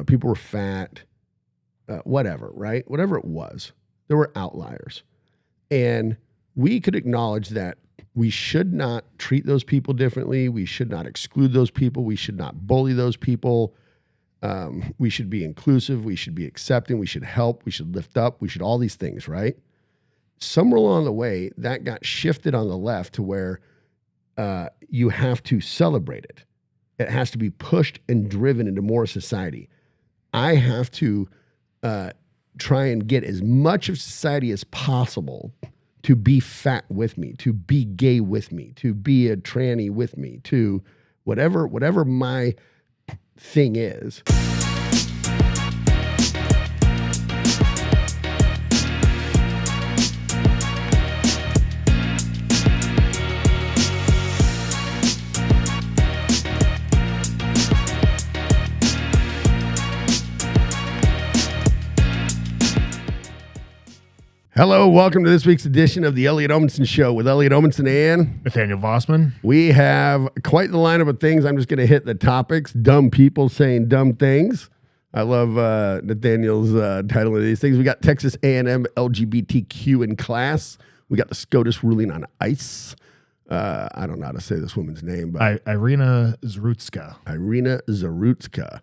people were fat, whatever, right? Whatever it was, there were outliers. And we could acknowledge that we should not treat those people differently. We should not exclude those people. We should not bully those people. We should be inclusive. We should be accepting. We should help. We should lift up. We should all these things, right? Somewhere along the way, that got shifted on the left to where you have to celebrate it. It has to be pushed and driven into more society. I have to try and get as much of society as possible to be fat with me, to be gay with me, to be a tranny with me, to whatever my thing is. Hello, welcome to this week's edition of the Elliot Omanson Show with Elliot Omanson and Nathaniel Vossman. We have quite the lineup of things. I'm just going to hit the topics. Dumb people saying dumb things. I love Nathaniel's title of these things. We got Texas A&M LGBTQ in class. We got the SCOTUS ruling on ICE. I don't know how to say this woman's name, but Iryna Zarutska. Iryna Zarutska.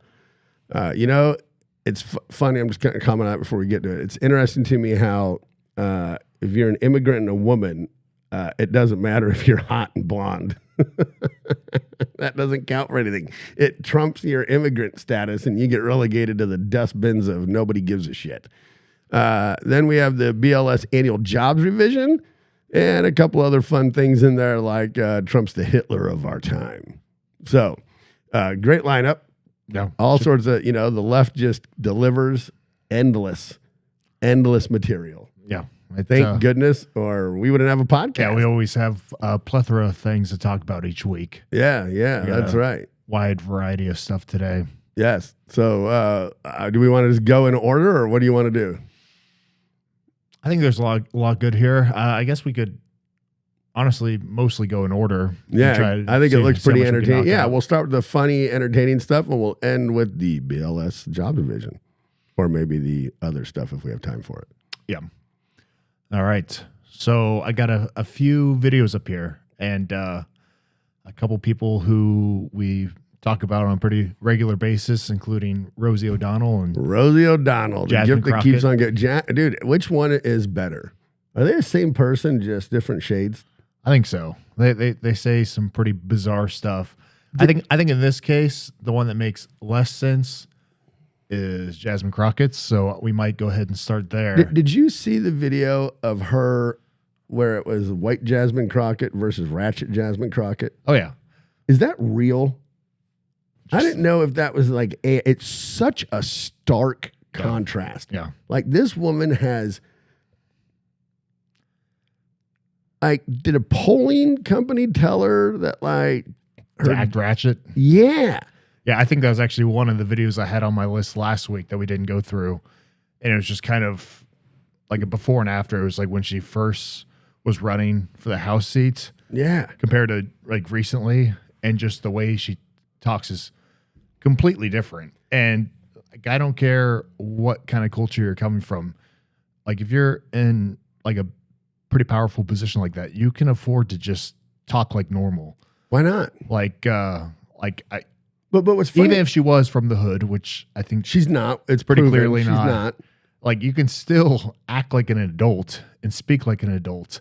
It's funny. I'm just going to comment on it before we get to it. It's interesting to me how if you're an immigrant and a woman, it doesn't matter if you're hot and blonde. That doesn't count for anything. It trumps your immigrant status, and you get relegated to the dustbins of nobody gives a shit. Then we have the BLS annual jobs revision and a couple other fun things in there like Trump's the Hitler of our time. So great lineup. Yeah. All sorts of, the left just delivers endless material. Yeah. Thank goodness, or we wouldn't have a podcast. Yeah, we always have a plethora of things to talk about each week. Yeah, that's right. Wide variety of stuff today. Yes. So do we want to just go in order, or what do you want to do? I think there's a lot good here. I guess we could honestly mostly go in order. Yeah, I think it looks pretty entertaining. Yeah, we'll start with the funny, entertaining stuff, and we'll end with the BLS job division, or maybe the other stuff if we have time for it. Yeah. All right. So I got a few videos up here, and a couple people who we talk about on a pretty regular basis, including Rosie O'Donnell and the Jasmine gift that Crockett. keeps on getting. Dude, which one is better? Are they the same person, just different shades? I think so. They say some pretty bizarre stuff. I think in this case, the one that makes less sense is Jasmine Crockett's. So we might go ahead and start there. Did you see the video of her where it was white Jasmine Crockett versus ratchet Jasmine Crockett? Oh yeah. Is that real? I didn't know if that was like it's such a stark contrast. Yeah. Like this woman has. Like, did a polling company tell her that, like, To act ratchet? Yeah. Yeah, I think that was actually one of the videos I had on my list last week that we didn't go through. And it was just kind of like a before and after. It was like when she first was running for the House seats. Yeah. Compared to, like, recently. And just the way she talks is completely different. And, like, I don't care what kind of culture you're coming from. Like, if you're in, like, a pretty powerful position like that, you can afford to just talk like normal. Why not? But what's funny, even if she was from the hood, which I think she's not, it's pretty proven clearly she's not. Like, you can still act like an adult and speak like an adult.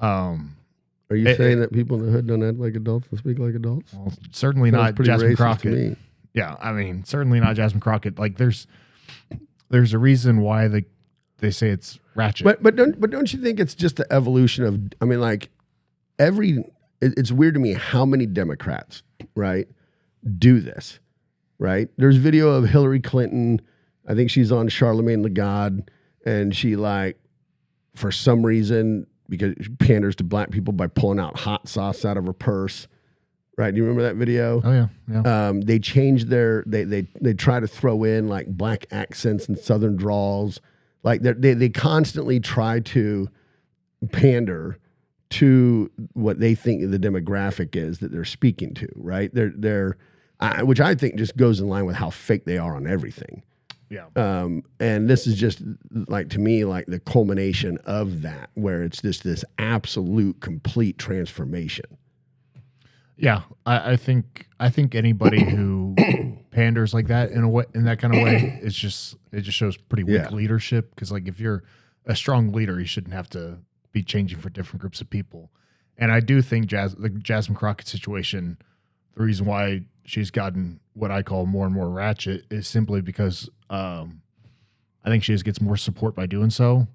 Are you saying that people in the hood don't act like adults and speak like adults? Well, certainly not Jasmine Crockett. Me. Yeah, I mean, certainly not Jasmine Crockett. Like, there's a reason why they say it's ratchet. But don't you think it's just the evolution of, I mean, like it's weird to me how many Democrats, right, do this, right? There's video of Hillary Clinton. I think she's on Charlemagne the God, and she, like, for some reason, because she panders to black people by pulling out hot sauce out of her purse. Right? Do you remember that video? Oh yeah. They change they try to throw in, like, black accents and Southern drawls. Like, they constantly try to pander to what they think the demographic is that they're speaking to, right? which I think just goes in line with how fake they are on everything. Yeah. And this is just like, to me, like the culmination of that, where it's just this absolute complete transformation. Yeah, I think anybody who panders like that in that kind of way, it just shows pretty weak leadership. Because like if you're a strong leader, you shouldn't have to be changing for different groups of people. And I do think the Jasmine Crockett situation, the reason why she's gotten what I call more and more ratchet is simply because I think she just gets more support by doing so.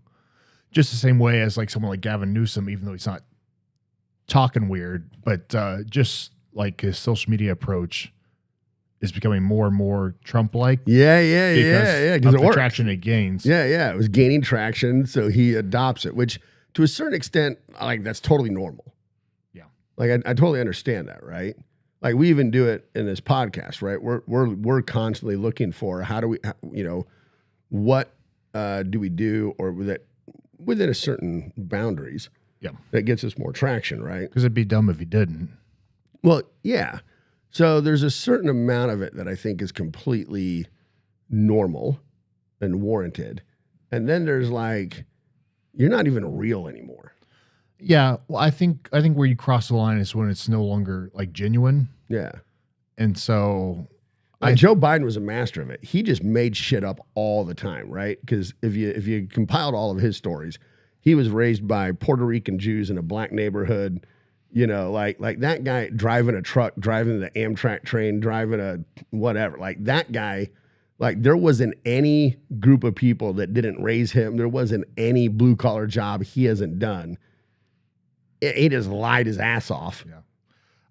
Just the same way as like someone like Gavin Newsom, even though he's not talking weird, but just like his social media approach is becoming more and more Trump-like. Yeah. Because the traction it gains. Yeah. It was gaining traction, so he adopts it, which to a certain extent, like that's totally normal. Yeah. Like I totally understand that, right? Like we even do it in this podcast, right? We're constantly looking for how do we, what do we do, or within a certain boundaries. Yeah. That gets us more traction, right? Because it'd be dumb if he didn't. Well, yeah. So there's a certain amount of it that I think is completely normal and warranted. And then there's like, you're not even real anymore. Yeah. Well, I think where you cross the line is when it's no longer like genuine. Yeah. And so Joe Biden was a master of it. He just made shit up all the time, right? Because if you compiled all of his stories, he was raised by Puerto Rican Jews in a black neighborhood, like that guy driving a truck, driving the Amtrak train, driving a whatever. Like that guy, like there wasn't any group of people that didn't raise him. There wasn't any blue collar job he hasn't done. He just lied his ass off. Yeah.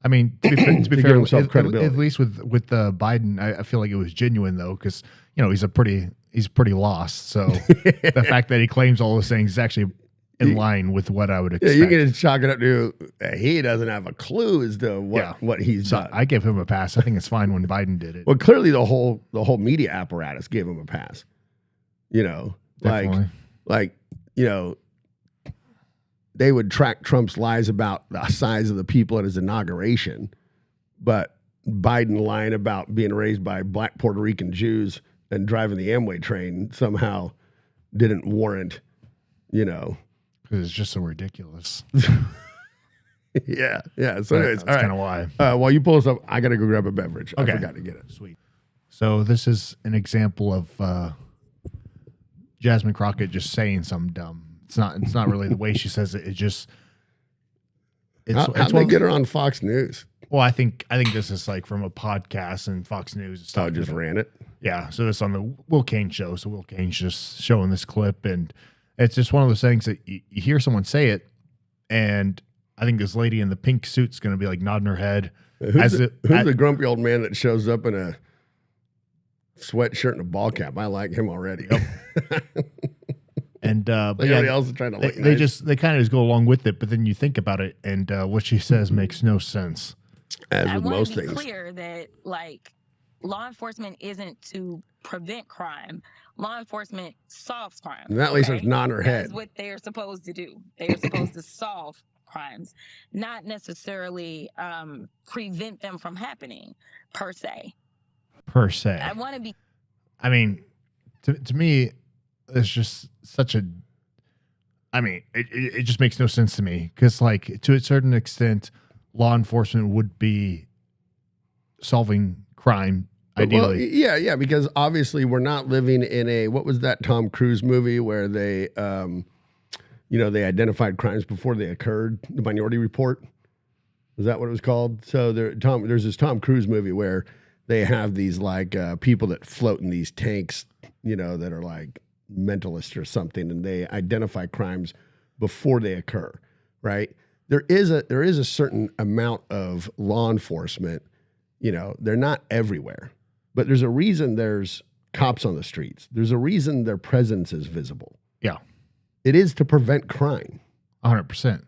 I mean, to be fair, credibility. At least with Biden, I feel like it was genuine though, because he's pretty lost. So the fact that he claims all those things is actually in line with what I would expect. Yeah, you can just chalk it up to he doesn't have a clue as to what he's done. I give him a pass. I think it's fine when Biden did it. Well, clearly the whole media apparatus gave him a pass. Definitely. They would track Trump's lies about the size of the people at his inauguration, but Biden lying about being raised by black Puerto Rican Jews and driving the Amway train somehow didn't warrant, Because it's just so ridiculous. Yeah. So anyways, that's kind of why. While you pull this up, I got to go grab a beverage. Okay. I forgot to get it. Sweet. So this is an example of Jasmine Crockett just saying something dumb. It's not really the way she says it. It just How'd they get her on Fox News? Well, I think this is like from a podcast and Fox News and stuff. Oh, just ran it. Yeah. So it's on the Will Kane show. So Will Kane's just showing this clip, and it's just one of those things that you hear someone say it, and I think this lady in the pink suit's going to be like nodding her head. Who's the grumpy old man that shows up in a sweatshirt and a ball cap? I like him already. Yep. And but everybody else is trying to look nice. They kind of just go along with it, but then you think about it, and what she says makes no sense. As with most things. I want to be clear that like law enforcement isn't to prevent crime. Law enforcement solves crime. And that lady's nodding her head. That's what they're supposed to do. They are supposed to solve crimes, not necessarily prevent them from happening per se. I want to be. I mean, to me, it's just such a. I mean, it just makes no sense to me because, like, to a certain extent, law enforcement would be solving crime ideally. Well, yeah, because obviously we're not living in a what was that Tom Cruise movie where they, they identified crimes before they occurred. The Minority Report. Is that what it was called? So there's this Tom Cruise movie where they have these like people that float in these tanks, that are like mentalists or something, and they identify crimes before they occur, right? There is a certain amount of law enforcement, they're not everywhere, but there's a reason there's cops on the streets. There's a reason their presence is visible. Yeah. It is to prevent crime. 100%.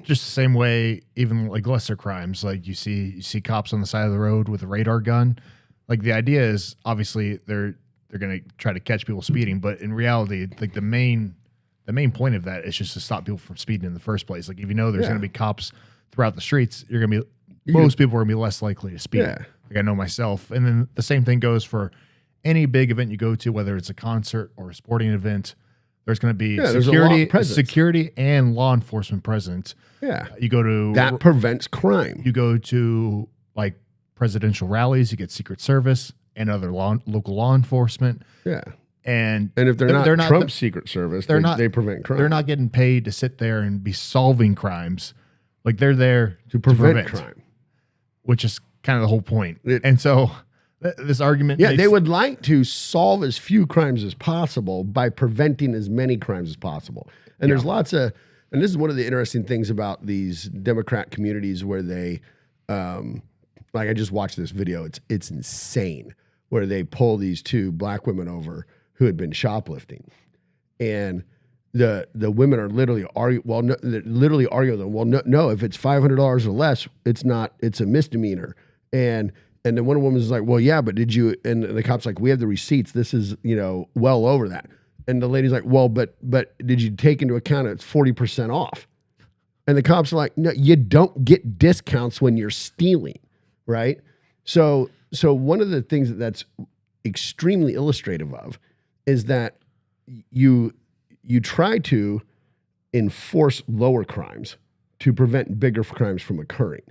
Just the same way, even like lesser crimes, like you see cops on the side of the road with a radar gun. Like the idea is obviously they're going to try to catch people speeding, but in reality, like the main point of that is just to stop people from speeding in the first place. Like if there's going to be cops throughout the streets, most people are going to be less likely to speed. Yeah. Like I know myself. And then the same thing goes for any big event you go to, whether it's a concert or a sporting event. There's going to be security and law enforcement presence. Yeah. You go to that prevents crime. You go to like presidential rallies, you get Secret Service and other local law enforcement. Yeah. And if they're not Trump's Secret Service, they prevent crime. They're not getting paid to sit there and be solving crimes. Like they're there to prevent crime, which is kind of the whole point. And so this argument, they would like to solve as few crimes as possible by preventing as many crimes as possible. And there's lots of, and this is one of the interesting things about these Democrat communities where they, like I just watched this video. It's insane where they pull these two black women over who had been shoplifting, and the women are literally arguing. Well, no, literally arguing them. Well, no, if it's $500 or less, it's a misdemeanor. And then one woman was like, well, yeah, but did you? And the cop's like, we have the receipts. This is, well over that. And the lady's like, well, but did you take into account it's 40% off? And the cops are like, no, you don't get discounts when you're stealing, right? So one of the things that's extremely illustrative of is that you try to enforce lower crimes to prevent bigger crimes from occurring.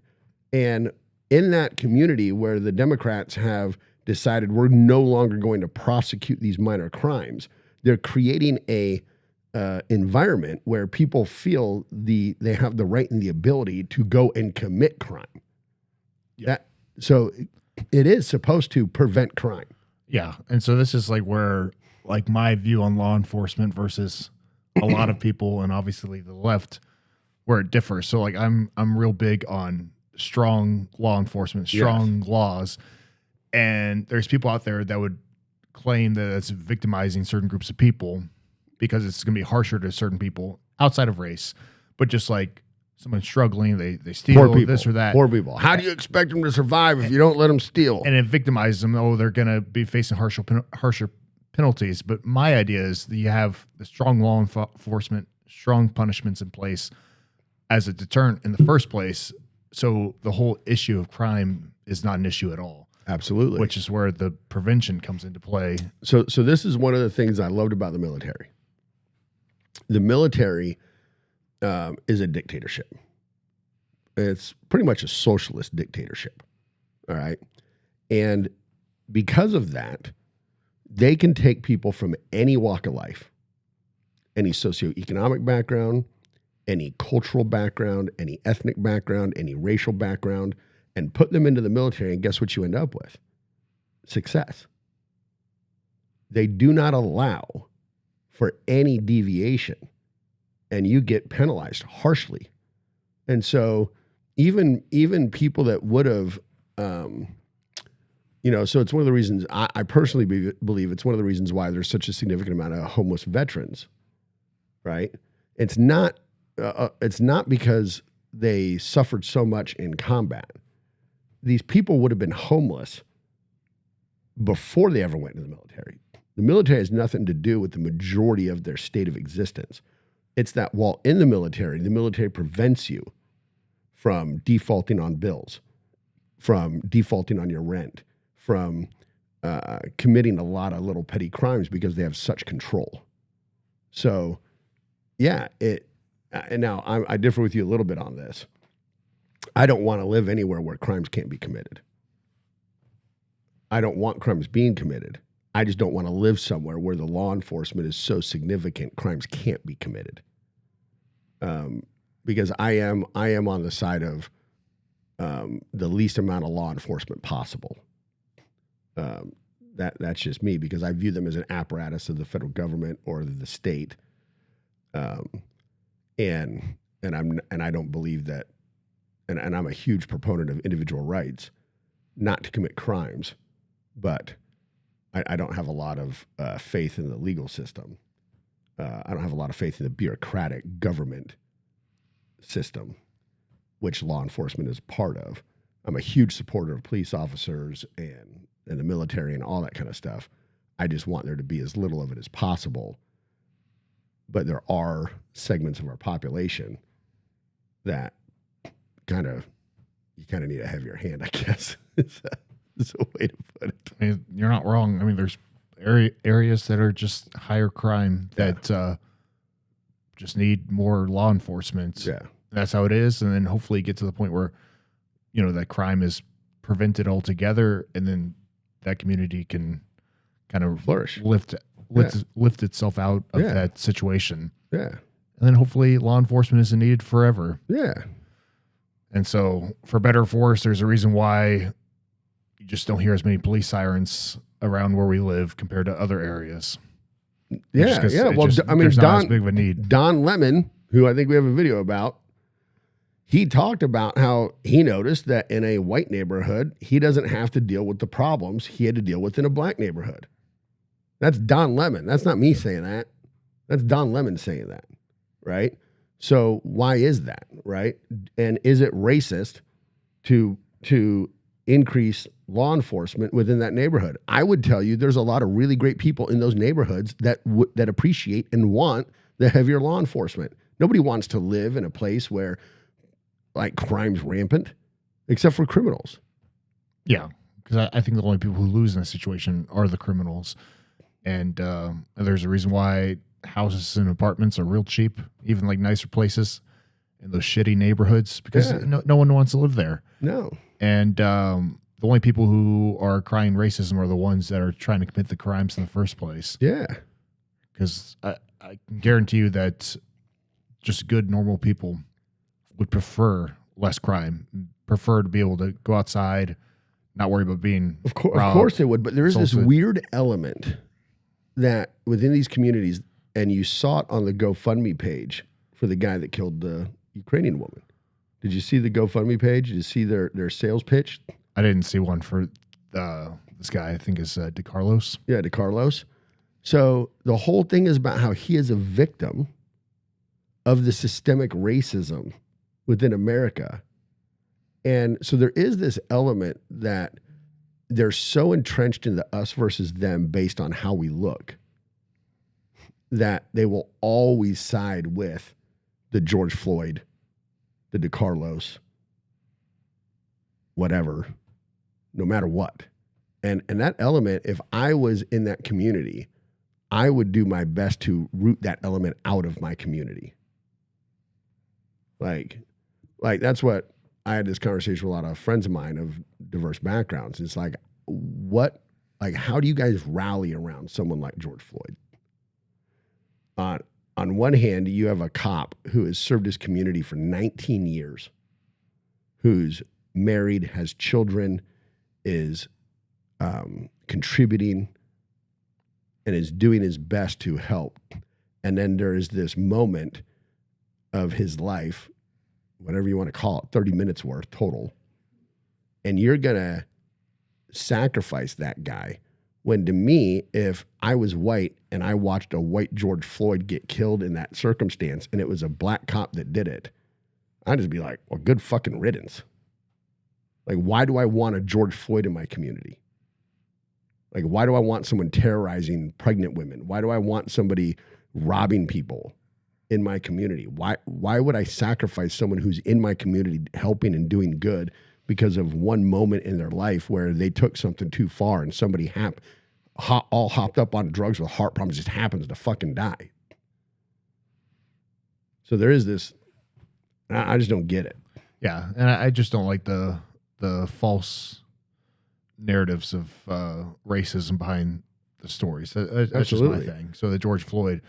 And in that community where the Democrats have decided we're no longer going to prosecute these minor crimes, they're creating a environment where people feel they have the right and the ability to go and commit crime. Yeah. So it is supposed to prevent crime. Yeah. And so this is like where like my view on law enforcement versus a lot of people and obviously the left where it differs. So like I'm real big on strong law enforcement, strong laws. And there's people out there that would claim that it's victimizing certain groups of people because it's going to be harsher to certain people outside of race, but just like someone struggling, they steal this or that. Poor people. How do you expect them to survive if you don't let them steal? And it victimizes them. Oh, they're going to be facing harsher penalties. But my idea is that you have the strong law enforcement, strong punishments in place as a deterrent in the first place. So the whole issue of crime is not an issue at all. Absolutely. Which is where the prevention comes into play. So this is one of the things I loved about the military. The military is a dictatorship. It's pretty much a socialist dictatorship. All right. And because of that, they can take people from any walk of life, any socioeconomic background, any cultural background, any ethnic background, any racial background, and put them into the military. And guess what you end up with? Success. They do not allow for any deviation, and you get penalized harshly. And so even people that would have, so it's one of the reasons I personally believe it's one of the reasons why there's such a significant amount of homeless veterans, right? It's not because they suffered so much in combat. These people would have been homeless before they ever went into the military. The military has nothing to do with the majority of their state of existence. It's that while in the military prevents you from defaulting on bills, from defaulting on your rent, from committing a lot of little petty crimes because they have such control. So, yeah, and now I differ with you a little bit on this. I don't want to live anywhere where crimes can't be committed. I don't want crimes being committed. I just don't want to live somewhere where the law enforcement is so significant crimes can't be committed. Because I am on the side of the least amount of law enforcement possible. That's just me, because I view them as an apparatus of the federal government or the state. And I don't believe that, and I'm a huge proponent of individual rights, not to commit crimes, but I don't have a lot of faith in the legal system. I don't have a lot of faith in the bureaucratic government system, which law enforcement is part of. I'm a huge supporter of police officers and the military and all that kind of stuff. I just want there to be as little of it as possible. But there are segments of our population that you kind of need a heavier hand, I guess. That's a way to put it. I mean, you're not wrong. I mean, there's areas that are just higher crime that just need more law enforcement. Yeah. That's how it is. And then hopefully get to the point where, that crime is prevented altogether. And then that community can kind of Flourish. lift itself out of that situation. Yeah. And then hopefully law enforcement isn't needed forever. Yeah. And so for better or for worse, there's a reason why you just don't hear as many police sirens around where we live compared to other areas. Yeah. Yeah. Well, I mean, there's not as big of a need. Don Lemon, who I think we have a video about, he talked about how he noticed that in a white neighborhood, he doesn't have to deal with the problems he had to deal with in a black neighborhood. That's Don Lemon. That's not me saying that. That's Don Lemon saying that, right? So why is that, right? And is it racist to increase law enforcement within that neighborhood? I would tell you there's a lot of really great people in those neighborhoods that appreciate and want the heavier law enforcement. Nobody wants to live in a place where like crime's rampant, except for criminals. Yeah, because I think the only people who lose in a situation are the criminals. And there's a reason why houses and apartments are real cheap, even like nicer places in those shitty neighborhoods, because no one wants to live there. No. And the only people who are crying racism are the ones that are trying to commit the crimes in the first place. Yeah. Because I can guarantee you that just good, normal people would prefer less crime, prefer to be able to go outside, not worry about being Of course they would, but there is this weird element that within these communities, and you saw it on the GoFundMe page for the guy that killed the Ukrainian woman. Did you see the GoFundMe page? Did you see their sales pitch? I didn't see one for this guy. I think is DeCarlos. Yeah, DeCarlos. So the whole thing is about how he is a victim of the systemic racism within America. And so there is this element that they're so entrenched in the us versus them based on how we look that they will always side with the George Floyd, the DeCarlos, whatever, no matter what. And that element, if I was in that community, I would do my best to root that element out of my community. Like that's what I had this conversation with a lot of friends of mine of diverse backgrounds. It's like, how do you guys rally around someone like George Floyd? On one hand, you have a cop who has served his community for 19 years, who's married, has children, is contributing, and is doing his best to help. And then there is this moment of his life, whatever you want to call it, 30 minutes worth total. And you're going to sacrifice that guy. When to me, if I was white and I watched a white George Floyd get killed in that circumstance and it was a black cop that did it, I'd just be like, well, good fucking riddance. Like, why do I want a George Floyd in my community? Like, why do I want someone terrorizing pregnant women? Why do I want somebody robbing people in my community? Why would I sacrifice someone who's in my community helping and doing good because of one moment in their life where they took something too far and somebody all hopped up on drugs with heart problems just happens to fucking die? So there is this, I just don't get it. Yeah, and I just don't like the false narratives of racism behind the stories. That's just my thing. So the George Floyd,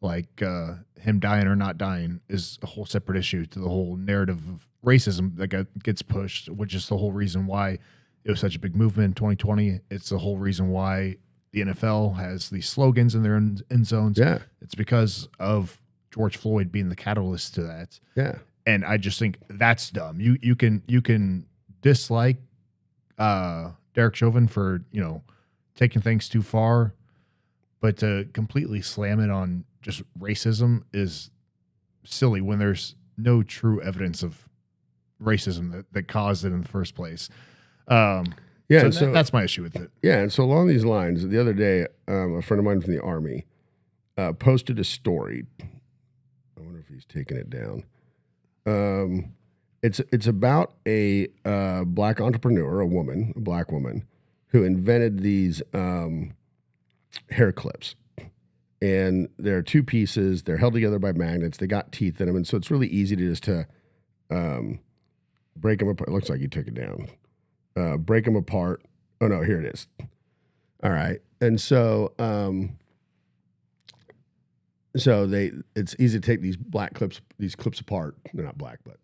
him dying or not dying, is a whole separate issue to the whole narrative of racism that gets pushed, which is the whole reason why it was such a big movement in 2020. It's the whole reason why the NFL has these slogans in their end zones. Yeah. It's because of George Floyd being the catalyst to that. Yeah. And I just think that's dumb. You can dislike Derek Chauvin for, taking things too far, but to completely slam it on just racism is silly when there's no true evidence of racism that caused it in the first place. So that's my issue with it. Yeah, and so along these lines, the other day, a friend of mine from the Army posted a story. I wonder if he's taking it down. It's about a black entrepreneur, a black woman, who invented these hair clips. And there are two pieces. They're held together by magnets. They got teeth in them, and so it's really easy to just break them apart. It looks like you took it down. Break them apart. Oh no, here it is. All right, and so it's easy to take these clips apart. They're not black, but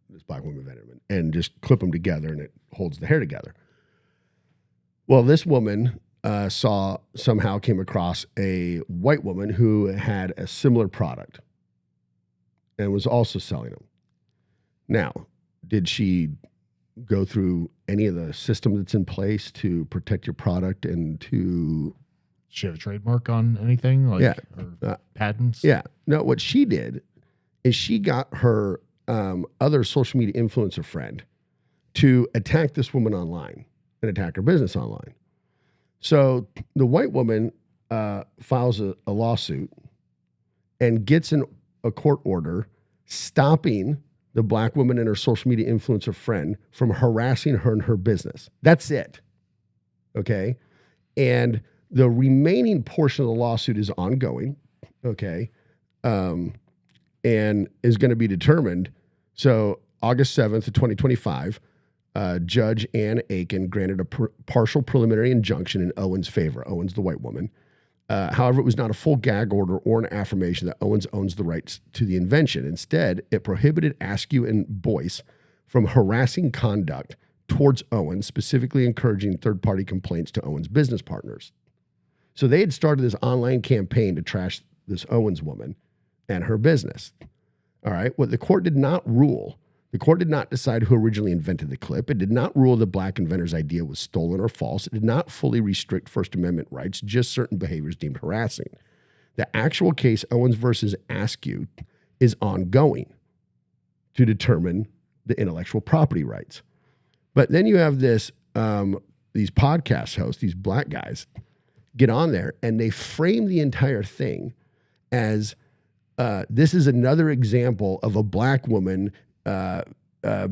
this black woman invented them, and just clip them together, and it holds the hair together. Well, this woman came across a white woman who had a similar product and was also selling them. Now, did she go through any of the system that's in place to protect your product and to... She have a trademark on anything? Like, or patents? Yeah. No, what she did is she got her other social media influencer friend to attack this woman online and attack her business online. So the white woman files a lawsuit and gets a court order stopping the black woman and her social media influencer friend from harassing her and her business. That's it. Okay. And the remaining portion of the lawsuit is ongoing. Okay. And is going to be determined. So August 7th of 2025, Judge Ann Aiken granted a partial preliminary injunction in Owen's favor. Owen's the white woman. However, it was not a full gag order or an affirmation that Owens owns the rights to the invention. Instead, it prohibited Askew and Boyce from harassing conduct towards Owens, specifically encouraging third-party complaints to Owens' business partners. So they had started this online campaign to trash this Owens woman and her business. All right, what the court did not rule. The court did not decide who originally invented the clip. It did not rule the black inventor's idea was stolen or false. It did not fully restrict First Amendment rights, just certain behaviors deemed harassing. The actual case, Owens versus Askew, is ongoing to determine the intellectual property rights. But then you have these podcast hosts, these black guys, get on there and they frame the entire thing as this is another example of a black woman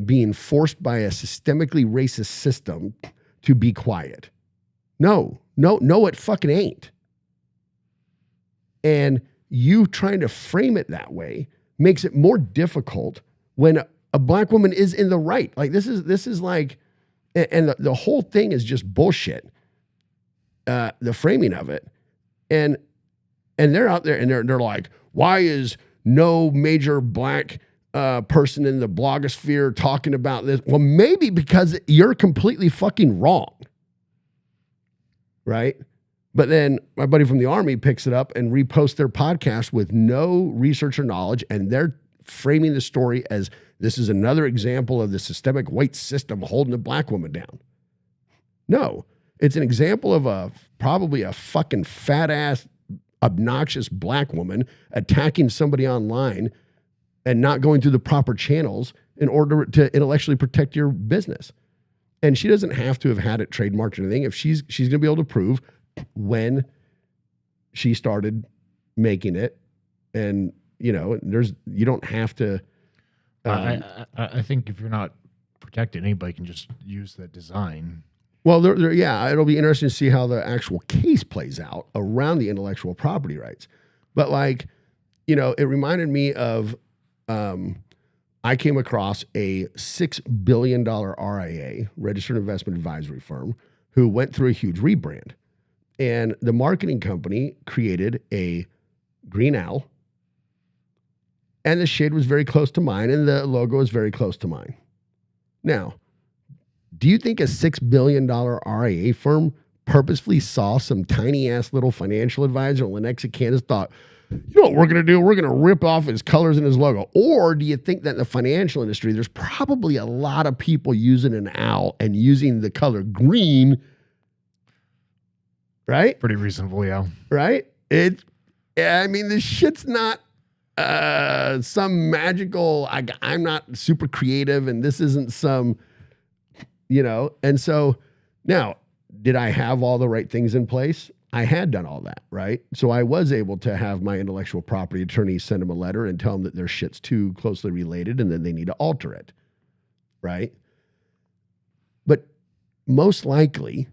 being forced by a systemically racist system to be quiet. No, it fucking ain't. And you trying to frame it that way makes it more difficult when a black woman is in the right. Like this is like, and the whole thing is just bullshit. The framing of it, and they're out there and they're like, why is no major black person in the blogosphere talking about this? Well, maybe because you're completely fucking wrong, right? But then my buddy from the Army picks it up and reposts their podcast with no research or knowledge, and they're framing the story as this is another example of the systemic white system holding a black woman down. No, it's an example of probably a fucking fat ass, obnoxious black woman attacking somebody online and not going through the proper channels in order to intellectually protect your business. And she doesn't have to have had it trademarked or anything. If she's going to be able to prove when she started making it, and you don't have to. I think if you're not protected, anybody can just use that design. Well, it'll be interesting to see how the actual case plays out around the intellectual property rights. But it reminded me of, I came across a $6 billion RIA, registered investment advisory firm, who went through a huge rebrand. And the marketing company created a green owl, and the shade was very close to mine, and the logo was very close to mine. Now, do you think a $6 billion RIA firm purposefully saw some tiny-ass little financial advisor in Lenexa, Kansas, thought, you know what we're going to do? We're going to rip off his colors and his logo. Or do you think that in the financial industry, there's probably a lot of people using an owl and using the color green, right? Pretty reasonable, yeah. Right? This shit's not some magical, I'm not super creative, and this isn't some, and so now, did I have all the right things in place? I had done all that, right? So I was able to have my intellectual property attorney send them a letter and tell them that their shit's too closely related and then they need to alter it. right? But most likely,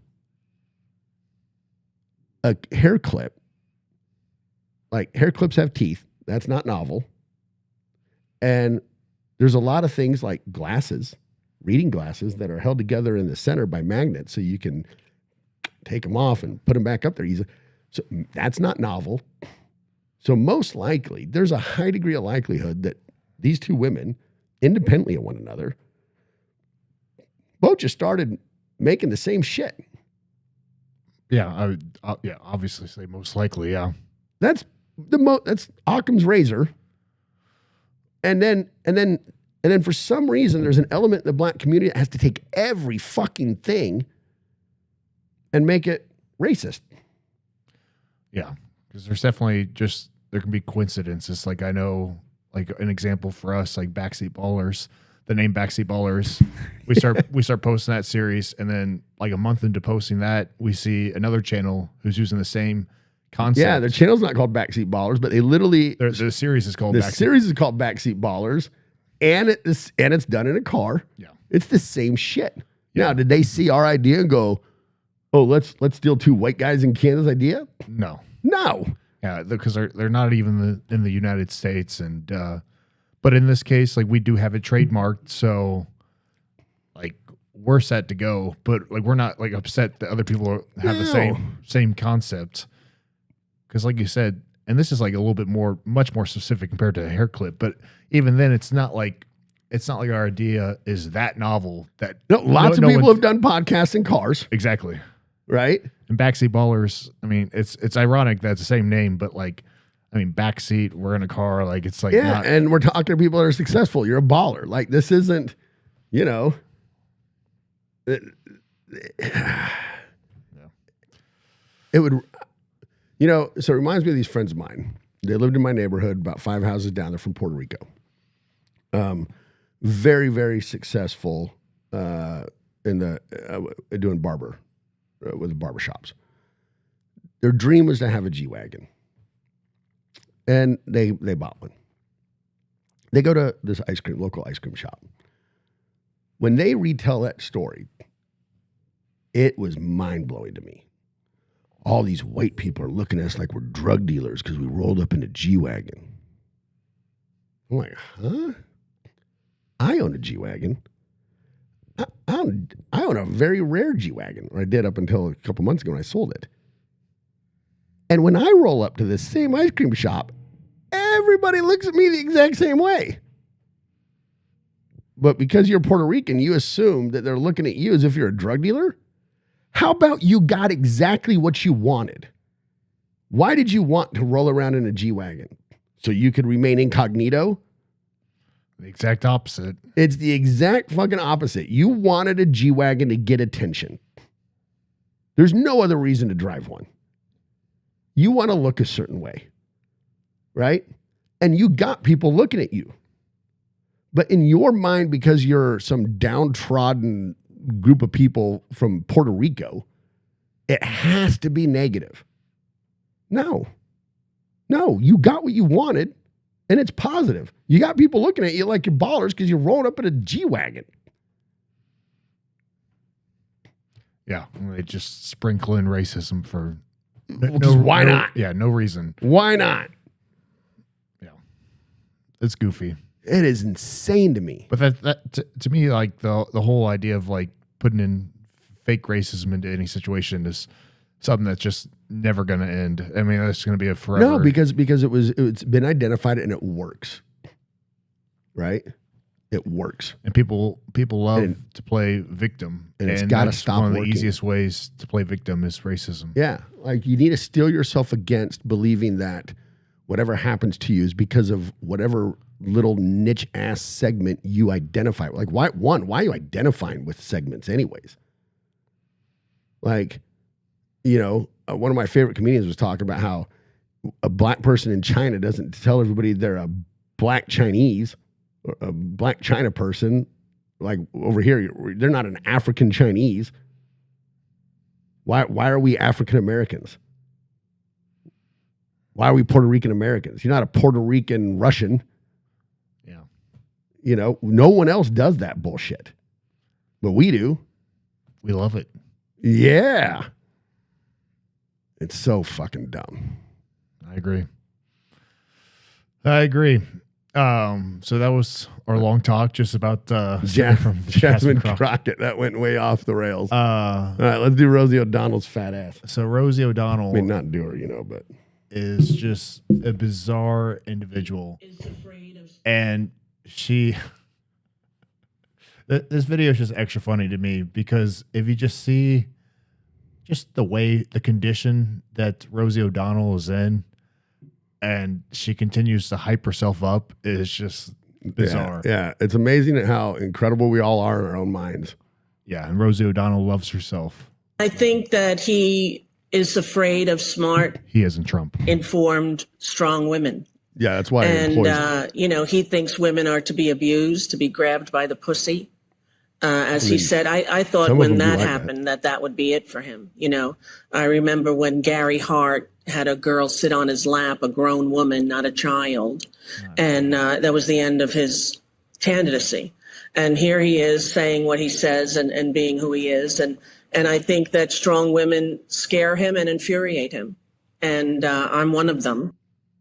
a hair clip, like hair clips have teeth. That's not novel. And there's a lot of things like glasses, reading glasses that are held together in the center by magnets so you can take them off and put them back up there easily. So that's not novel. So most likely, there's a high degree of likelihood that these two women, independently of one another, both just started making the same shit. Yeah, I would, obviously say most likely, yeah. That's that's Occam's razor. And then for some reason, there's an element in the black community that has to take every fucking thing and make it racist. Yeah, because there's definitely there can be coincidences. Like I know, like an example for us, like Backseat Ballers, the name Backseat Ballers, we start posting that series, and then like a month into posting that, we see another channel who's using the same concept. Yeah, their channel's not called Backseat Ballers, but they literally the series is called Backseat Ballers, and it's done in a car. Yeah, it's the same shit. Yeah. Now, did they see our idea and go, "Oh, let's steal two white guys in Canada's idea"? No. Yeah, because they're not even in the United States, and but in this case, like we do have it trademarked, so like we're set to go. But like we're not like upset that other people have the same concept. Because like you said, and this is like a little bit much more specific compared to a hair clip, but even then it's not like our idea is that novel that lots of people have done podcasts in cars. Exactly. Right? And Backseat Ballers, I mean, it's ironic that it's the same name, but like, I mean, backseat, we're in a car, like it's like and we're talking to people that are successful. You're a baller. Like this isn't, it would. So it reminds me of these friends of mine. They lived in my neighborhood, about 5 houses down. They're from Puerto Rico. Very, very successful doing with barbershops. Their dream was to have a G-Wagon. And they bought one. They go to this local ice cream shop. When they retell that story, it was mind-blowing to me. All these white people are looking at us like we're drug dealers because we rolled up in a G-Wagon. I'm like, huh? I own a G-Wagon. I own a very rare G-Wagon, or I did up until a couple months ago when I sold it. And when I roll up to this same ice cream shop, everybody looks at me the exact same way. But because you're Puerto Rican, you assume that they're looking at you as if you're a drug dealer? How about you got exactly what you wanted? Why did you want to roll around in a G-Wagon? So you could remain incognito? The exact opposite. It's the exact fucking opposite. You wanted a G-Wagon to get attention. There's no other reason to drive one. You want to look a certain way, right? And you got people looking at you. But in your mind, because you're some downtrodden group of people from Puerto Rico, it has to be negative. No, you got what you wanted, and it's positive. You got people looking at you like you're ballers because you're rolling up in a G-Wagon. Yeah, they just sprinkle in racism for why not? Yeah, no reason. Why not? Yeah, it's goofy. It is insane to me. But that to me, like the whole idea of like putting in fake racism into any situation is something that's just never going to end. I mean, that's going to be a forever. No, because it's been identified and it works. Right? It works. And people love to play victim. And it's got to stop one of working. the easiest ways to play victim is racism. Yeah. Like you need to steel yourself against believing that whatever happens to you is because of whatever little niche ass segment you identify with. Like why are you identifying with segments anyways? Like, one of my favorite comedians was talking about how a black person in China doesn't tell everybody they're a black Chinese or a black China person. Like over here, they're not an African Chinese. Why are we African Americans? Why are we Puerto Rican Americans? You're not a Puerto Rican Russian. Yeah. No one else does that bullshit. but we do. We love it. Yeah. It's so fucking dumb. I agree. So that was our long talk just about Jasmine Crockett. That went way off the rails. All right, let's do Rosie O'Donnell's fat ass. So Rosie O'Donnell, I mean, not do her, but is just a bizarre individual. And she, this video is just extra funny to me because if you just see just the condition that Rosie O'Donnell is in, and she continues to hype herself up, is just bizarre. Yeah, it's amazing at how incredible we all are in our own minds. Yeah, and Rosie O'Donnell loves herself. I think that he is afraid of smart, he isn't Trump, informed, strong women. Yeah, that's why. And he thinks women are to be abused, to be grabbed by the pussy. As he said, I thought when that happened that would be it for him. I remember when Gary Hart had a girl sit on his lap, a grown woman, not a child. And that was the end of his candidacy. And here he is saying what he says and being who he is. And I think that strong women scare him and infuriate him. And I'm one of them.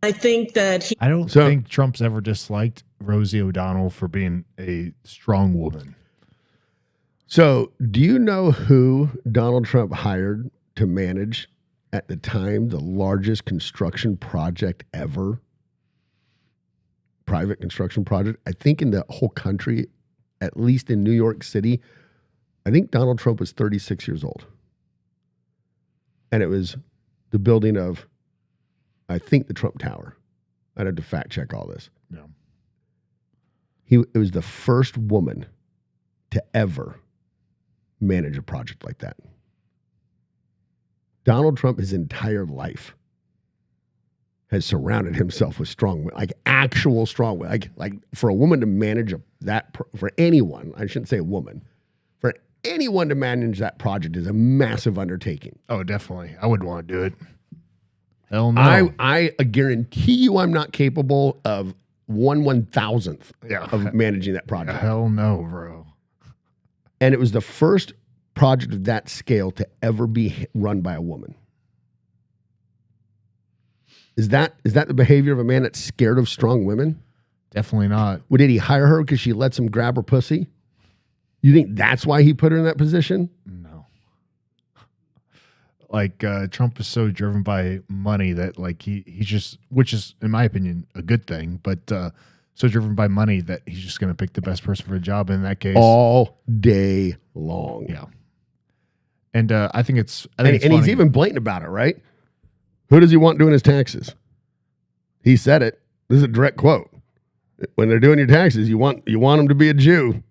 I think that I don't think Trump's ever disliked Rosie O'Donnell for being a strong woman. So, do you know who Donald Trump hired to manage at the time the largest construction project ever? Private construction project. I think in the whole country, at least in New York City, I think Donald Trump was 36 years old. And it was the building of, I think, the Trump Tower. I'd have to fact check all this. Yeah. It was the first woman to ever manage a project like that. Donald Trump, his entire life, has surrounded himself with strong women, like actual strong women. Like for a woman to manage for anyone, I shouldn't say a woman, for anyone to manage that project is a massive undertaking. Oh, definitely. I wouldn't want to do it. Hell no. I guarantee you I'm not capable of 1/1000th of managing that project. Hell no, bro. And it was the first project of that scale to ever be run by a woman. Is that the behavior of a man that's scared of strong women? Definitely not. Well, did he hire her because she lets him grab her pussy? You think that's why he put her in that position? No. Like Trump is so driven by money that like he's just, which is in my opinion a good thing, but so driven by money that he's just going to pick the best person for a job in that case all day long. Yeah. And I think it's he's even blatant about it, right? Who does he want doing his taxes? He said it. This is a direct quote. When they're doing your taxes, you want them to be a Jew.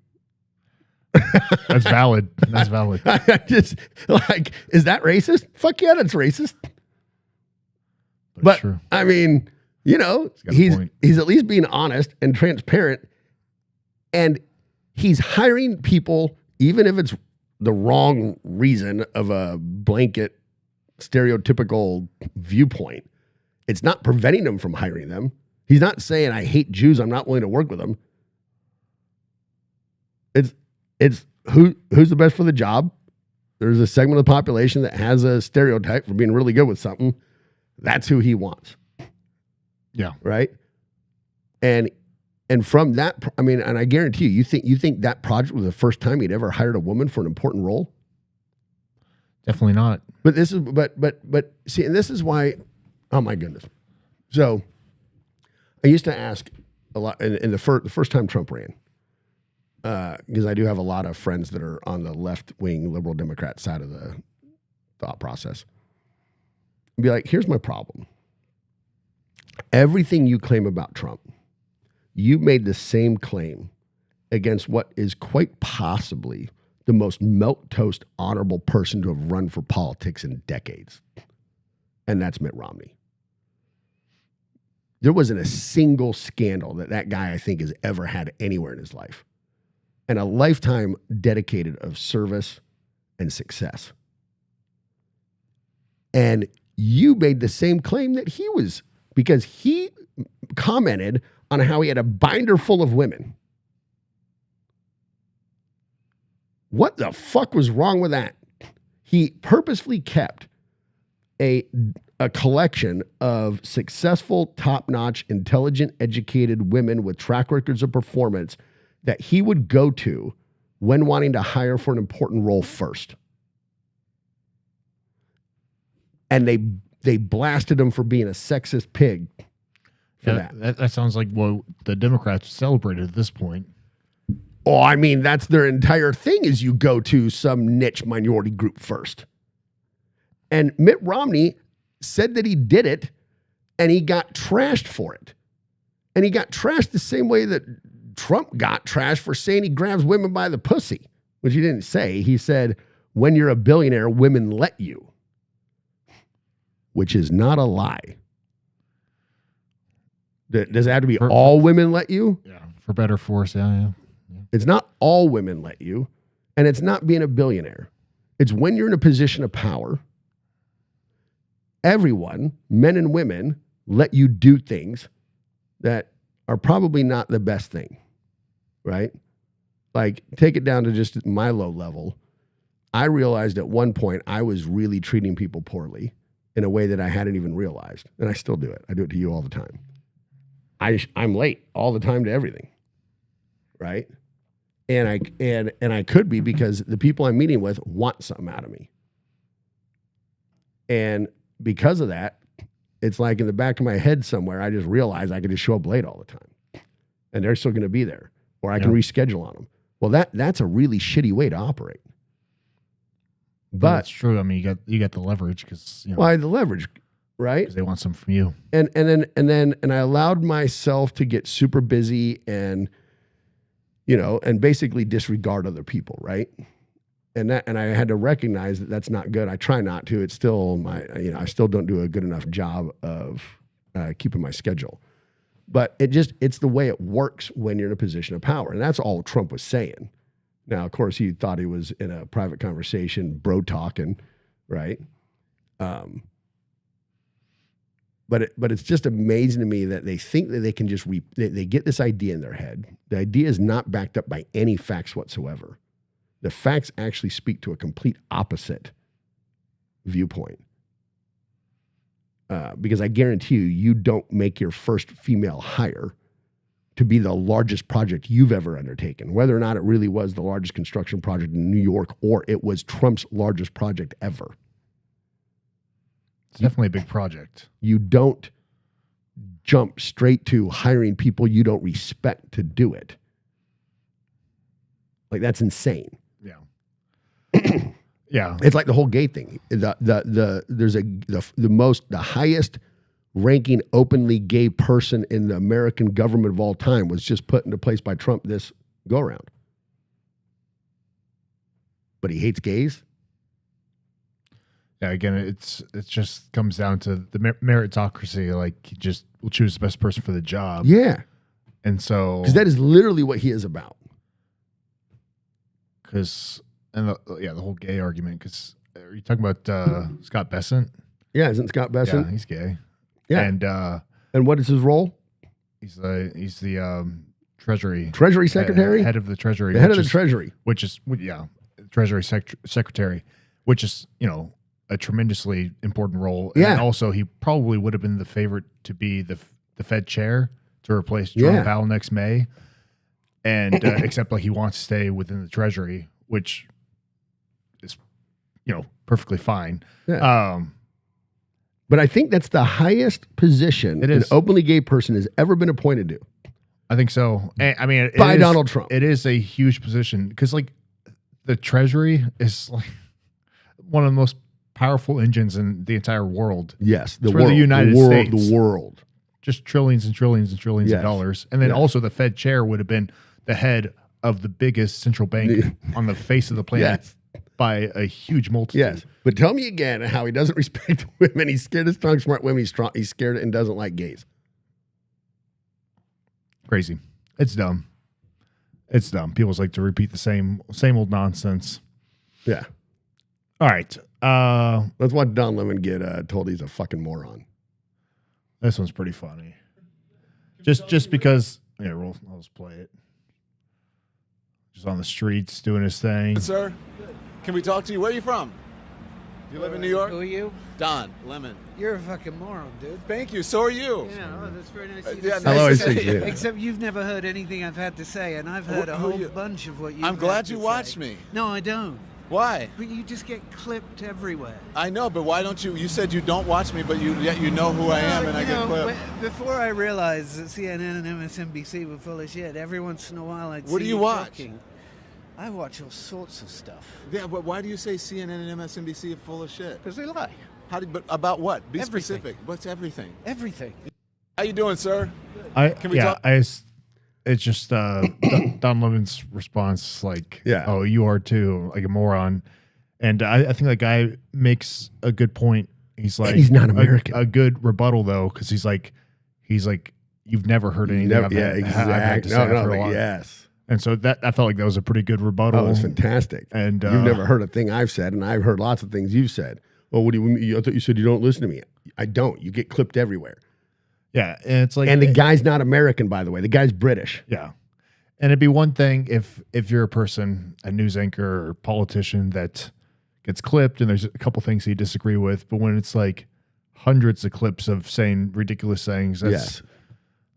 That's valid. That's valid. Just like, is that racist? Fuck yeah, that's racist. But true. I mean, he's at least being honest and transparent, and he's hiring people, even if it's the wrong reason of a blanket stereotypical viewpoint. It's not preventing him from hiring them. He's not saying, I hate Jews, I'm not willing to work with them. It's who's the best for the job. There's a segment of the population that has a stereotype for being really good with something. That's who he wants. Yeah. Right. And from that, I mean, and I guarantee you think that project was the first time he'd ever hired a woman for an important role? Definitely not. But this is, but see, and this is why, oh my goodness. So I used to ask a lot in the first time Trump ran, because I do have a lot of friends that are on the left-wing liberal Democrat side of the thought process. Be like, here's my problem. Everything you claim about Trump, you made the same claim against what is quite possibly the most milquetoast honorable person to have run for politics in decades. And that's Mitt Romney. There wasn't a single scandal that guy, I think, has ever had anywhere in his life. And a lifetime dedicated of service and success. And you made the same claim that he was, because he commented on how he had a binder full of women. What the fuck was wrong with that? He purposefully kept a collection of successful, top-notch, intelligent, educated women with track records of performance that he would go to when wanting to hire for an important role first. And they blasted him for being a sexist pig for that. That sounds like what the Democrats celebrated at this point. Oh, I mean, that's their entire thing is you go to some niche minority group first. And Mitt Romney said that he did it, and he got trashed for it. And he got trashed the same way that Trump got trashed for saying he grabs women by the pussy, which he didn't say. He said, when you're a billionaire, women let you, which is not a lie. Does it have to be all women let you? Yeah, for better force, yeah. It's not all women let you, and it's not being a billionaire. It's when you're in a position of power, everyone, men and women, let you do things that are probably not the best thing, right? Like, take it down to just my low level. I realized at one point I was really treating people poorly in a way that I hadn't even realized, and I still do it. I do it to you all the time. I'm late all the time to everything, right? And I could be because the people I'm meeting with want something out of me. And because of that, it's like in the back of my head somewhere, I just realize I can just show up late all the time. And they're still going to be there. Or I can reschedule on them. Well, that's a really shitty way to operate. But that's true. I mean, you got the leverage because the leverage, right? Because they want something from you. And I allowed myself to get super busy and and basically disregard other people, right? And I had to recognize that that's not good. I try not to. It's still I still don't do a good enough job of keeping my schedule. But it's the way it works when you're in a position of power. And that's all Trump was saying. Now, of course, he thought he was in a private conversation, bro talking, right? But it's just amazing to me that they think that they can just they get this idea in their head. The idea is not backed up by any facts whatsoever. The facts actually speak to a complete opposite viewpoint. Because I guarantee you don't make your first female hire to be the largest project you've ever undertaken, whether or not it really was the largest construction project in New York or it was Trump's largest project ever. It's definitely a big project. You don't jump straight to hiring people you don't respect to do it. Like, that's insane. Yeah. Yeah. It's like the whole gay thing. The highest ranking openly gay person in the American government of all time was just put into place by Trump this go around. But he hates gays. Yeah, again, it just comes down to the meritocracy. Like, he just will choose the best person for the job. Yeah. And so... Because that is literally what he is about. Because, the whole gay argument, because are you talking about Scott Bessent? Yeah, isn't Scott Bessent? Yeah, he's gay. Yeah. And what is his role? He's the Treasury... Treasury Secretary? Head of the Treasury. The head of the Treasury. Which is, Treasury Secretary, which is, a tremendously important role. And then also, he probably would have been the favorite to be the Fed chair to replace Jerome Powell next May. And except like he wants to stay within the Treasury, which is, perfectly fine. Yeah. But I think that's the highest position an openly gay person has ever been appointed to. I think so. I mean, by Donald Trump. It is a huge position because, like, the Treasury is like one of the most powerful engines in the entire world. Yes, the United States, the world, just trillions and trillions and trillions of dollars. And then also the Fed chair would have been the head of the biggest central bank on the face of the planet by a huge multitude. Yes, but tell me again how he doesn't respect women. He's scared of strong, smart women. He's scared and doesn't like gays. Crazy. It's dumb. It's dumb. People just like to repeat the same old nonsense. Yeah. All right. Let's watch Don Lemon get told he's a fucking moron. This one's pretty funny. Just because. Yeah, I'll just play it. just on the streets doing his thing. Sir, can we talk to you? Where are you from? You live in New York? Who are you? Don Lemon. You're a fucking moron, dude. Thank you. So are you. Yeah, oh, that's very nice. Yeah, nice to see you. Except you've never heard anything I've had to say, and I've heard a whole bunch of what you. I'm glad you watched me. No, I don't. Why? But you just get clipped everywhere. I know, but why don't you? You said you don't watch me, but yet you know who I am, and I get clipped. Before I realized that CNN and MSNBC were full of shit, every once in a while I'd see What do you watch? talking. I watch all sorts of stuff. Yeah, but why do you say CNN and MSNBC are full of shit? Because they lie. But about what? Be Everything. specific. What's everything? Everything. How you doing, sir? Can we talk? It's just Don Lemon's response, like, oh, you are too, like a moron. And I think that guy makes a good point. He's like, he's not American. A good rebuttal though, because he's like, you've never heard anything I've had to say after a while. Yes. And so I felt like that was a pretty good rebuttal. Oh, it was fantastic. And you've never heard a thing I've said, and I've heard lots of things you've said. Well, what do you mean? I thought you said you don't listen to me. I don't. You get clipped everywhere. Yeah, and it's like, and the guy's not American, by the way. The guy's British. Yeah, and it'd be one thing if you're a person, a news anchor or politician that gets clipped, and there's a couple things you disagree with, but when it's like hundreds of clips of saying ridiculous things,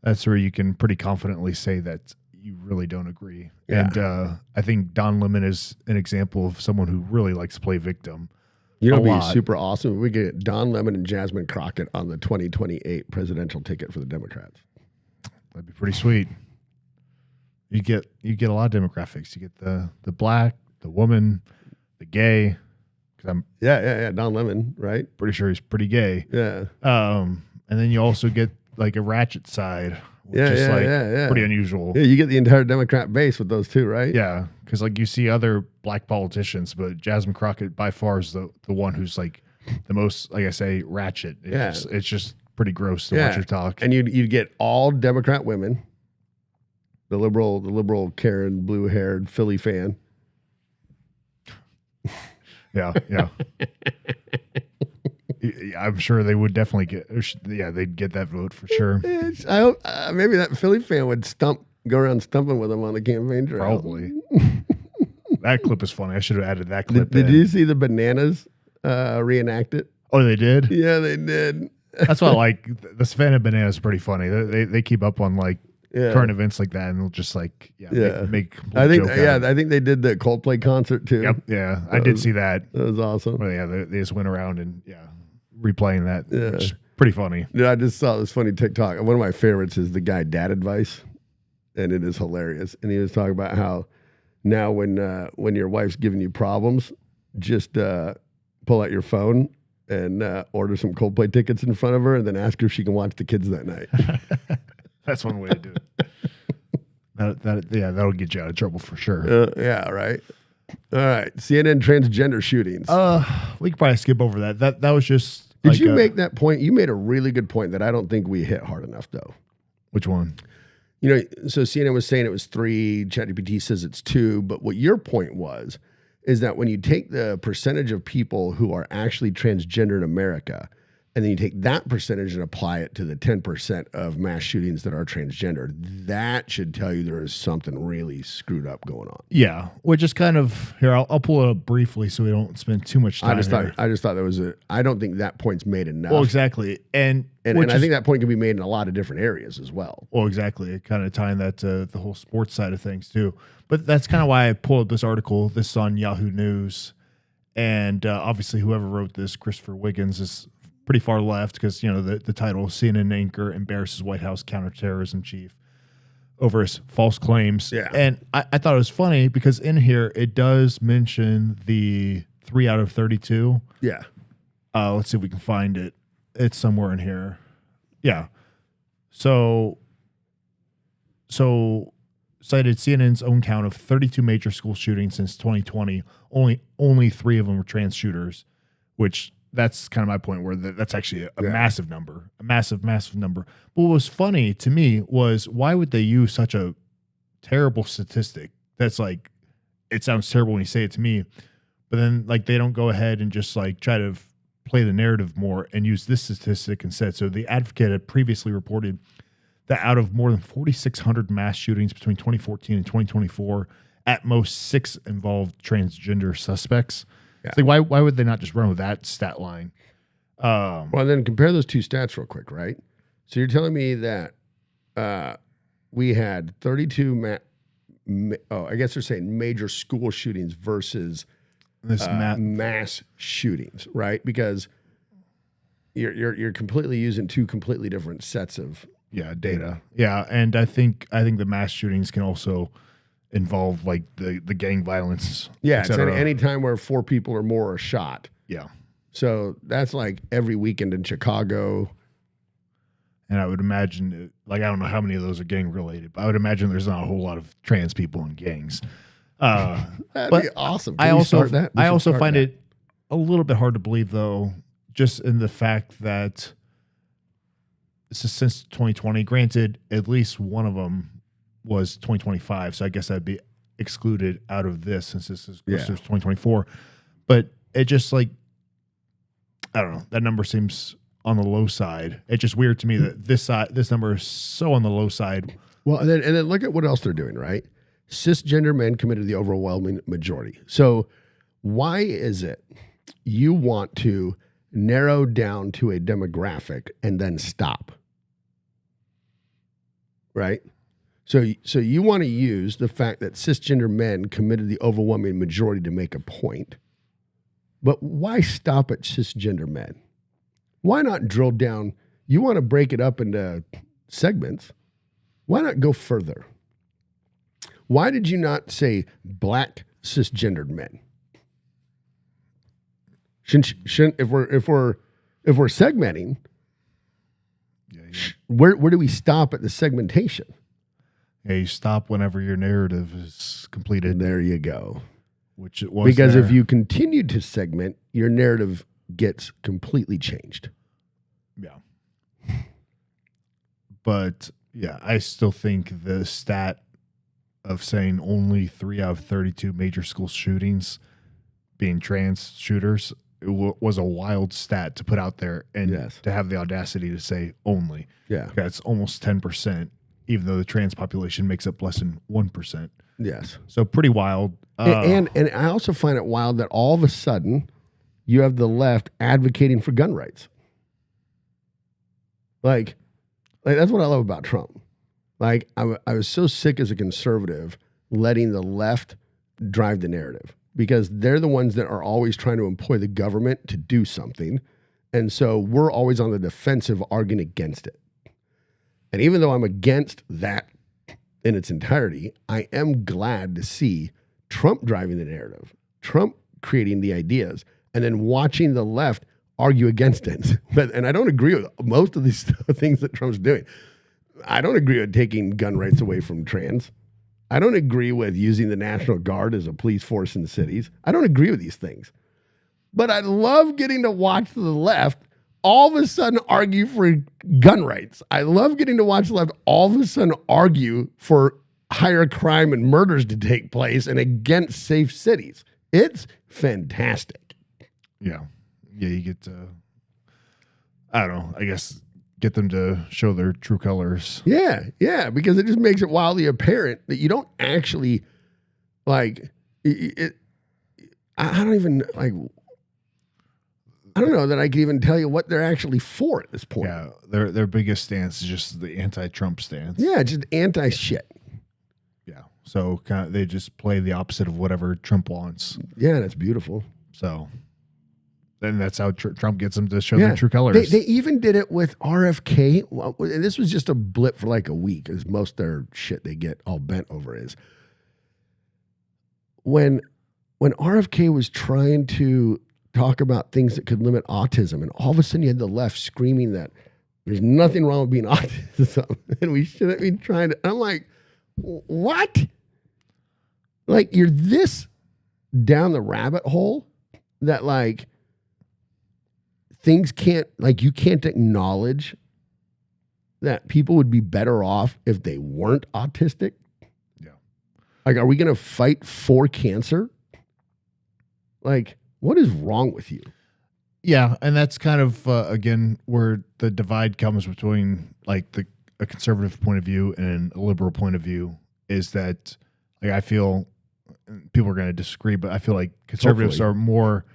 that's where you can pretty confidently say that you really don't agree. Yeah. And I think Don Lemon is an example of someone who really likes to play victim. You know, it'd be super awesome if we get Don Lemon and Jasmine Crockett on the 2028 presidential ticket for the Democrats. That'd be pretty sweet. You get a lot of demographics. You get the black, the woman, the gay. Don Lemon, right? Pretty sure he's pretty gay. Yeah. And then you also get like a ratchet side, which is pretty unusual. Yeah, you get the entire Democrat base with those two, right? Yeah, because like you see other black politicians, but Jasmine Crockett by far is the one who's like the most, like I say, ratchet. It's just pretty gross to watch her talk. And you'd get all Democrat women, the liberal Karen, blue-haired Philly fan. Yeah. I'm sure they would definitely they'd get that vote for sure. I hope maybe that Philly fan would go around stumping with them on the campaign trail. Probably. That clip is funny. I should have added that clip. Did you see the Bananas reenact it? Oh, they did? Yeah, they did. That's why I like the Savannah Bananas is pretty funny. They keep up on like current events like that, and they'll just like make I think I think they did the Coldplay concert too. Yep, yeah, I did see that. That was awesome. But yeah, they just went around and replaying that. Yeah, which is pretty funny. Yeah, I just saw this funny TikTok. One of my favorites is the guy Dad Advice, and it is hilarious. And he was talking about how now when your wife's giving you problems, just pull out your phone and order some Coldplay tickets in front of her, and then ask her if she can watch the kids that night. That's one way to do it. That'll get you out of trouble for sure. Yeah, right. All right, CNN transgender shootings. We could probably skip over that. That was just. Did you make that point? You made a really good point that I don't think we hit hard enough, though. Which one? You know, so CNN was saying it was 3. ChatGPT says it's 2. But what your point was is that when you take the percentage of people who are actually transgender in America, and then you take that percentage and apply it to the 10% of mass shootings that are transgender, that should tell you there is something really screwed up going on. Yeah, which is kind of here. I'll pull it up briefly so we don't spend too much time. I just thought there was I don't think that point's made enough. Well, exactly, and I think that point can be made in a lot of different areas as well. Well, exactly, kind of tying that to the whole sports side of things too. But that's kind of why I pulled up this article. This is on Yahoo News, and obviously whoever wrote this, Christopher Wiggins, is pretty far left because, the title, CNN anchor embarrasses White House counterterrorism chief over his false claims. Yeah. And I thought it was funny because in here it does mention the 3 out of 32. Yeah. Let's see if we can find it. It's somewhere in here. Yeah. So cited CNN's own count of 32 major school shootings since 2020. Only 3 of them were trans shooters, which that's kind of my point where that's actually a massive number, a massive, massive number. But what was funny to me was why would they use such a terrible statistic? That's like, it sounds terrible when you say it to me, but then like they don't go ahead and just like try to play the narrative more and use this statistic instead. So the Advocate had previously reported that out of more than 4,600 mass shootings between 2014 and 2024, at most 6 involved transgender suspects. Yeah. It's like, why would they not just run with that stat line? Well, then compare those two stats real quick, right? So you're telling me that we had 32 I guess they're saying major school shootings versus This mass shootings, right? Because you're completely using two completely different sets of data. Yeah, and I think the mass shootings can also involve like the gang violence. Yeah, it's any time where 4 people or more are shot. Yeah. So that's like every weekend in Chicago. And I would imagine, like, I don't know how many of those are gang related, but I would imagine there's not a whole lot of trans people in gangs. That'd be awesome. I also find it a little bit hard to believe, though, just in the fact that this is since 2020. Granted, at least one of them was 2025, so I guess that'd be excluded out of this since this is 2024. But it just like, I don't know, that number seems on the low side. It's just weird to me that this number is so on the low side. Well, and then look at what else they're doing, right? Cisgender men committed the overwhelming majority. So why is it you want to narrow down to a demographic and then stop? Right? So you want to use the fact that cisgender men committed the overwhelming majority to make a point. But why stop at cisgender men? Why not drill down? You want to break it up into segments. Why not go further? Why did you not say black cisgendered men? Shouldn't if we're segmenting, where do we stop at the segmentation? Yeah, you stop whenever your narrative is completed. There you go. Which it was because there. If you continue to segment, your narrative gets completely changed. Yeah. But yeah, I still think the stat of saying only 3 out of 32 major school shootings being trans shooters was a wild stat to put out there, and to have the audacity to say only. Yeah. That's almost 10%, even though the trans population makes up less than 1%. Yes. So pretty wild. And I also find it wild that all of a sudden you have the left advocating for gun rights. Like that's what I love about Trump. Like I was so sick as a conservative letting the left drive the narrative, because they're the ones that are always trying to employ the government to do something. And so we're always on the defensive arguing against it. And even though I'm against that in its entirety, I am glad to see Trump driving the narrative, Trump creating the ideas, and then watching the left argue against it. And I don't agree with most of these things that Trump's doing. I don't agree with taking gun rights away from trans. I don't agree with using the National Guard as a police force in the cities. I don't agree with these things. But I love getting to watch the left all of a sudden argue for gun rights. I love getting to watch the left all of a sudden argue for higher crime and murders to take place and against safe cities. It's fantastic. Yeah. Yeah, you get to, I don't know, I guess get them to show their true colors. Yeah, because it just makes it wildly apparent that you don't actually, like, it. I don't even, like, I don't know that I can even tell you what they're actually for at this point. Yeah, their biggest stance is just the anti-Trump stance. Yeah, just anti-shit. Yeah, so kind of they just play the opposite of whatever Trump wants. Yeah, that's beautiful. So then that's how Trump gets them to show their true colors. They even did it with RFK. Well, this was just a blip for like a week, as most of their shit they get all bent over is. When RFK was trying to talk about things that could limit autism, and all of a sudden you had the left screaming that there's nothing wrong with being autism and we shouldn't be trying to. I'm like, what? Like, you're this down the rabbit hole that, like, things can't, like, you can't acknowledge that people would be better off if they weren't autistic. Yeah. Like, are we going to fight for cancer? Like, what is wrong with you? Yeah, and that's kind of, again, where the divide comes between, like, a conservative point of view and a liberal point of view, is that, like, I feel people are going to disagree, but I feel like conservatives are more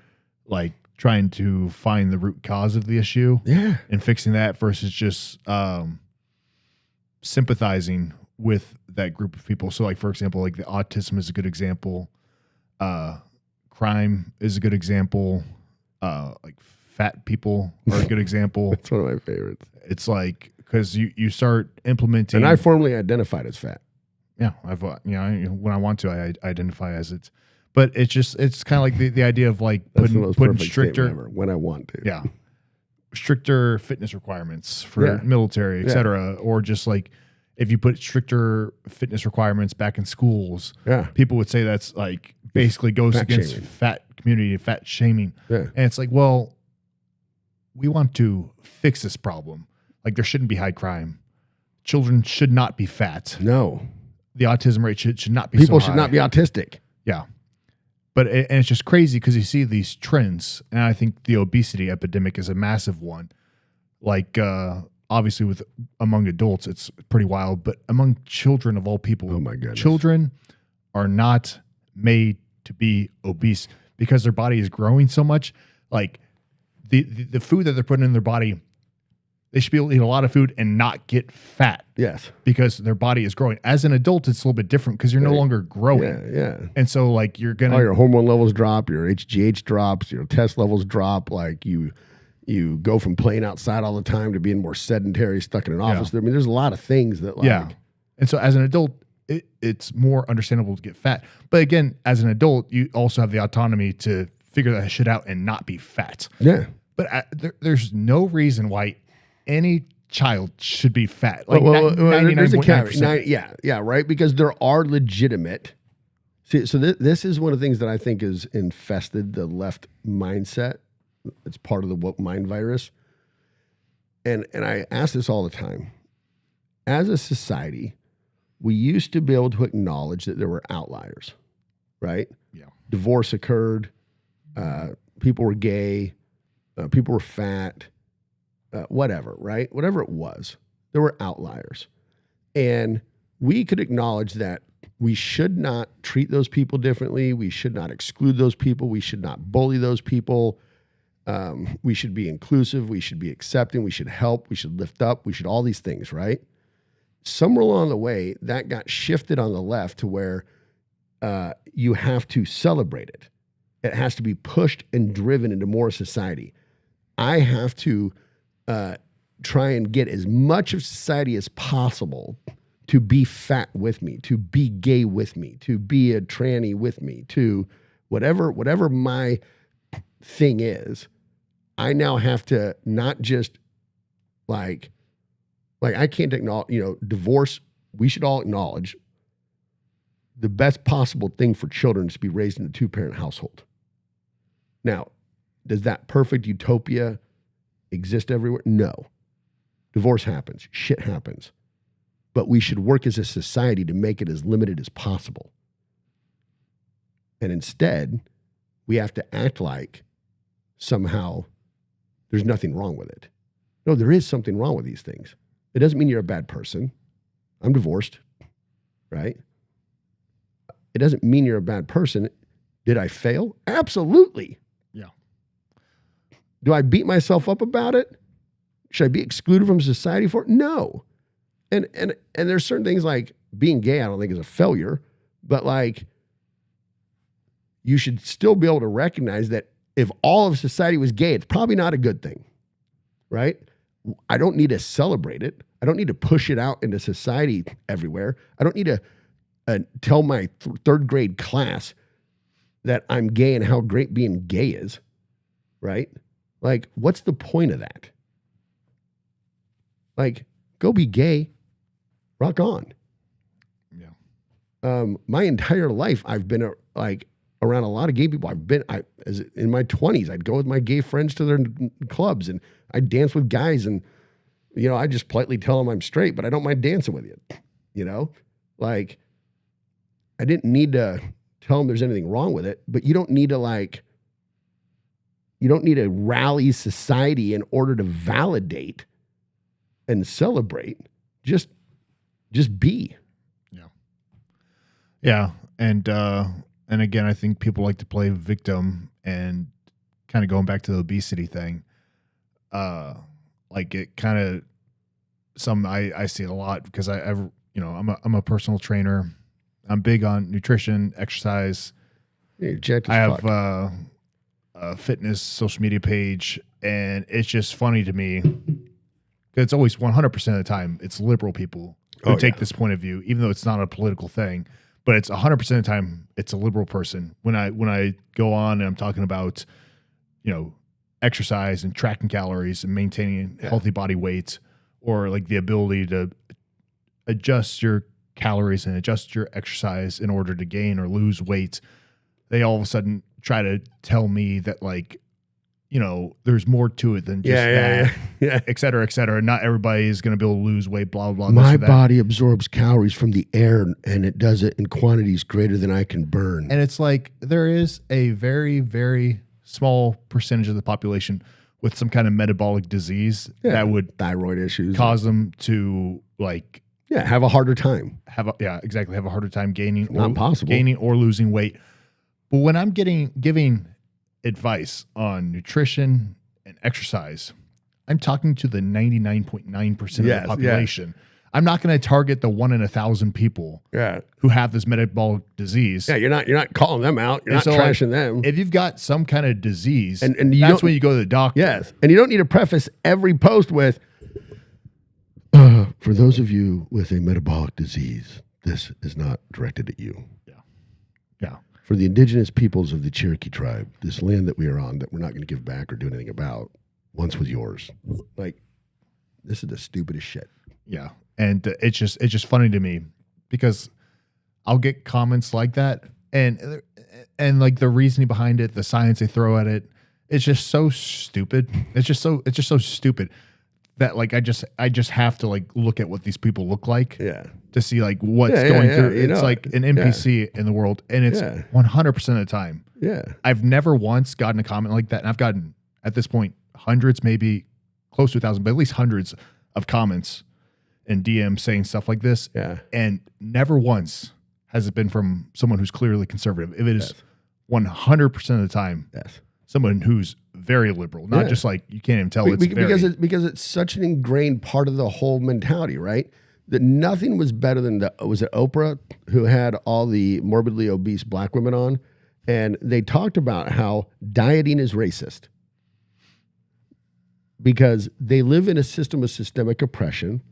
like trying to find the root cause of the issue and fixing that versus just sympathizing with that group of people. So like, for example, like the autism is a good example. Crime is a good example. Like fat people are a good example. It's one of my favorites. It's like, because you start implementing. And I formally identified as fat. Yeah, I've when I want to, I identify as it. But it's kind of like the idea of like putting stricter when I want to. Yeah, stricter fitness requirements for military, et cetera, or just like if you put stricter fitness requirements back in schools, people would say that's like basically goes against fat community, fat shaming. Yeah. And it's like, well, we want to fix this problem. Like there shouldn't be high crime. Children should not be fat. No. The autism rate should not be People so high. should not be autistic. Yeah. But and it's just crazy because you see these trends. And I think the obesity epidemic is a massive one. Like, obviously among adults, it's pretty wild. But among children of all people, oh my goodness, children are not made to be obese because their body is growing so much. Like the food that they're putting in their body, they should be able to eat a lot of food and not get fat. Yes. Because their body is growing. As an adult, it's a little bit different because you're no longer growing. Yeah. And so like you're going to... all your hormone levels drop, your HGH drops, your test levels drop. Like you go from playing outside all the time to being more sedentary, stuck in an office. I mean, there's a lot of things that like... Yeah. And so as an adult, it's more understandable to get fat. But again, as an adult, you also have the autonomy to figure that shit out and not be fat. Yeah. But there's no reason why any child should be fat. Like there's a caveat. Yeah, right. Because there are legitimate. See, so this is one of the things that I think is infested the left mindset. It's part of the woke mind virus. And I ask this all the time. As a society, we used to be able to acknowledge that there were outliers, right? Yeah. Divorce occurred. People were gay. People were fat. Whatever, right? Whatever it was, there were outliers. And we could acknowledge that we should not treat those people differently. We should not exclude those people. We should not bully those people. We should be inclusive. We should be accepting. We should help. We should lift up. We should all these things, right? Somewhere along the way, that got shifted on the left to where you have to celebrate it. It has to be pushed and driven into more society. I have to try and get as much of society as possible to be fat with me, to be gay with me, to be a tranny with me, to whatever my thing is. I now have to not just like I can't acknowledge, divorce. We should all acknowledge the best possible thing for children is to be raised in a 2-parent household. Now, does that perfect utopia exist everywhere? No. Divorce happens. Shit happens. But we should work as a society to make it as limited as possible. And instead, we have to act like somehow there's nothing wrong with it. No, there is something wrong with these things. It doesn't mean you're a bad person. I'm divorced, right? It doesn't mean you're a bad person. Did I fail? Absolutely. Yeah. Do I beat myself up about it? Should I be excluded from society for it? No. And there's certain things like being gay, I don't think is a failure, but like you should still be able to recognize that if all of society was gay, it's probably not a good thing, right? I don't need to celebrate it. I don't need to push it out into society everywhere. I don't need to tell my third grade class that I'm gay and how great being gay is, right? Like, what's the point of that? Like, go be gay, rock on. Yeah. My entire life, I've been around a lot of gay people. In my 20s, I'd go with my gay friends to their clubs and I'd dance with guys and, I just politely tell them I'm straight, but I don't mind dancing with you, Like, I didn't need to tell them there's anything wrong with it, but you don't need to rally society in order to validate and celebrate. Just be. Yeah. Yeah. And And again, I think people like to play victim, and kind of going back to the obesity thing. Like it kind of I see it a lot because I'm a personal trainer. I'm big on nutrition, exercise. I have a fitness social media page, and it's just funny to me. It's always 100% of the time it's liberal people who take this point of view, even though it's not a political thing. But it's 100% of the time it's a liberal person. When I go on and I'm talking about, exercise and tracking calories and maintaining healthy body weight, or like the ability to adjust your calories and adjust your exercise in order to gain or lose weight, they all of a sudden try to tell me that there's more to it than just that, et cetera, et cetera. Not everybody is going to be able to lose weight, blah, blah, blah. My body absorbs calories from the air, and it does it in quantities greater than I can burn. And it's like there is a very, very small percentage of the population with some kind of metabolic disease that would thyroid issues cause them to have a harder time. Have a harder time gaining or losing weight. But when I'm giving advice on nutrition and exercise, I'm talking to the 99.9% of the population. I'm not going to target the 1 in 1,000 people who have this metabolic disease. Yeah, you're not calling them out. You're not trashing them. If you've got some kind of disease, and that's when you go to the doctor. Yes, and you don't need to preface every post with, for those of you with a metabolic disease, this is not directed at you. Yeah. For the indigenous peoples of the Cherokee tribe, this land that we are on that we're not going to give back or do anything about, once was yours. This is the stupidest shit. Yeah. And it's just funny to me because I'll get comments like that, and like the reasoning behind it, the science they throw at it, it's just so stupid. It's just so stupid that I just have to look at what these people look like to see what's going through. It's like an NPC in the world, and it's 100% of the time. Yeah. I've never once gotten a comment like that, and I've gotten at this point hundreds, maybe close to 1,000, but at least hundreds of comments and DMs saying stuff like this. Yeah. And never once has it been from someone who's clearly conservative. If it is 100% of the time, someone who's very liberal, not just you can't even tell because it's such an ingrained part of the whole mentality, right? That nothing was better than was it Oprah who had all the morbidly obese black women on, and they talked about how dieting is racist because they live in a system of systemic oppression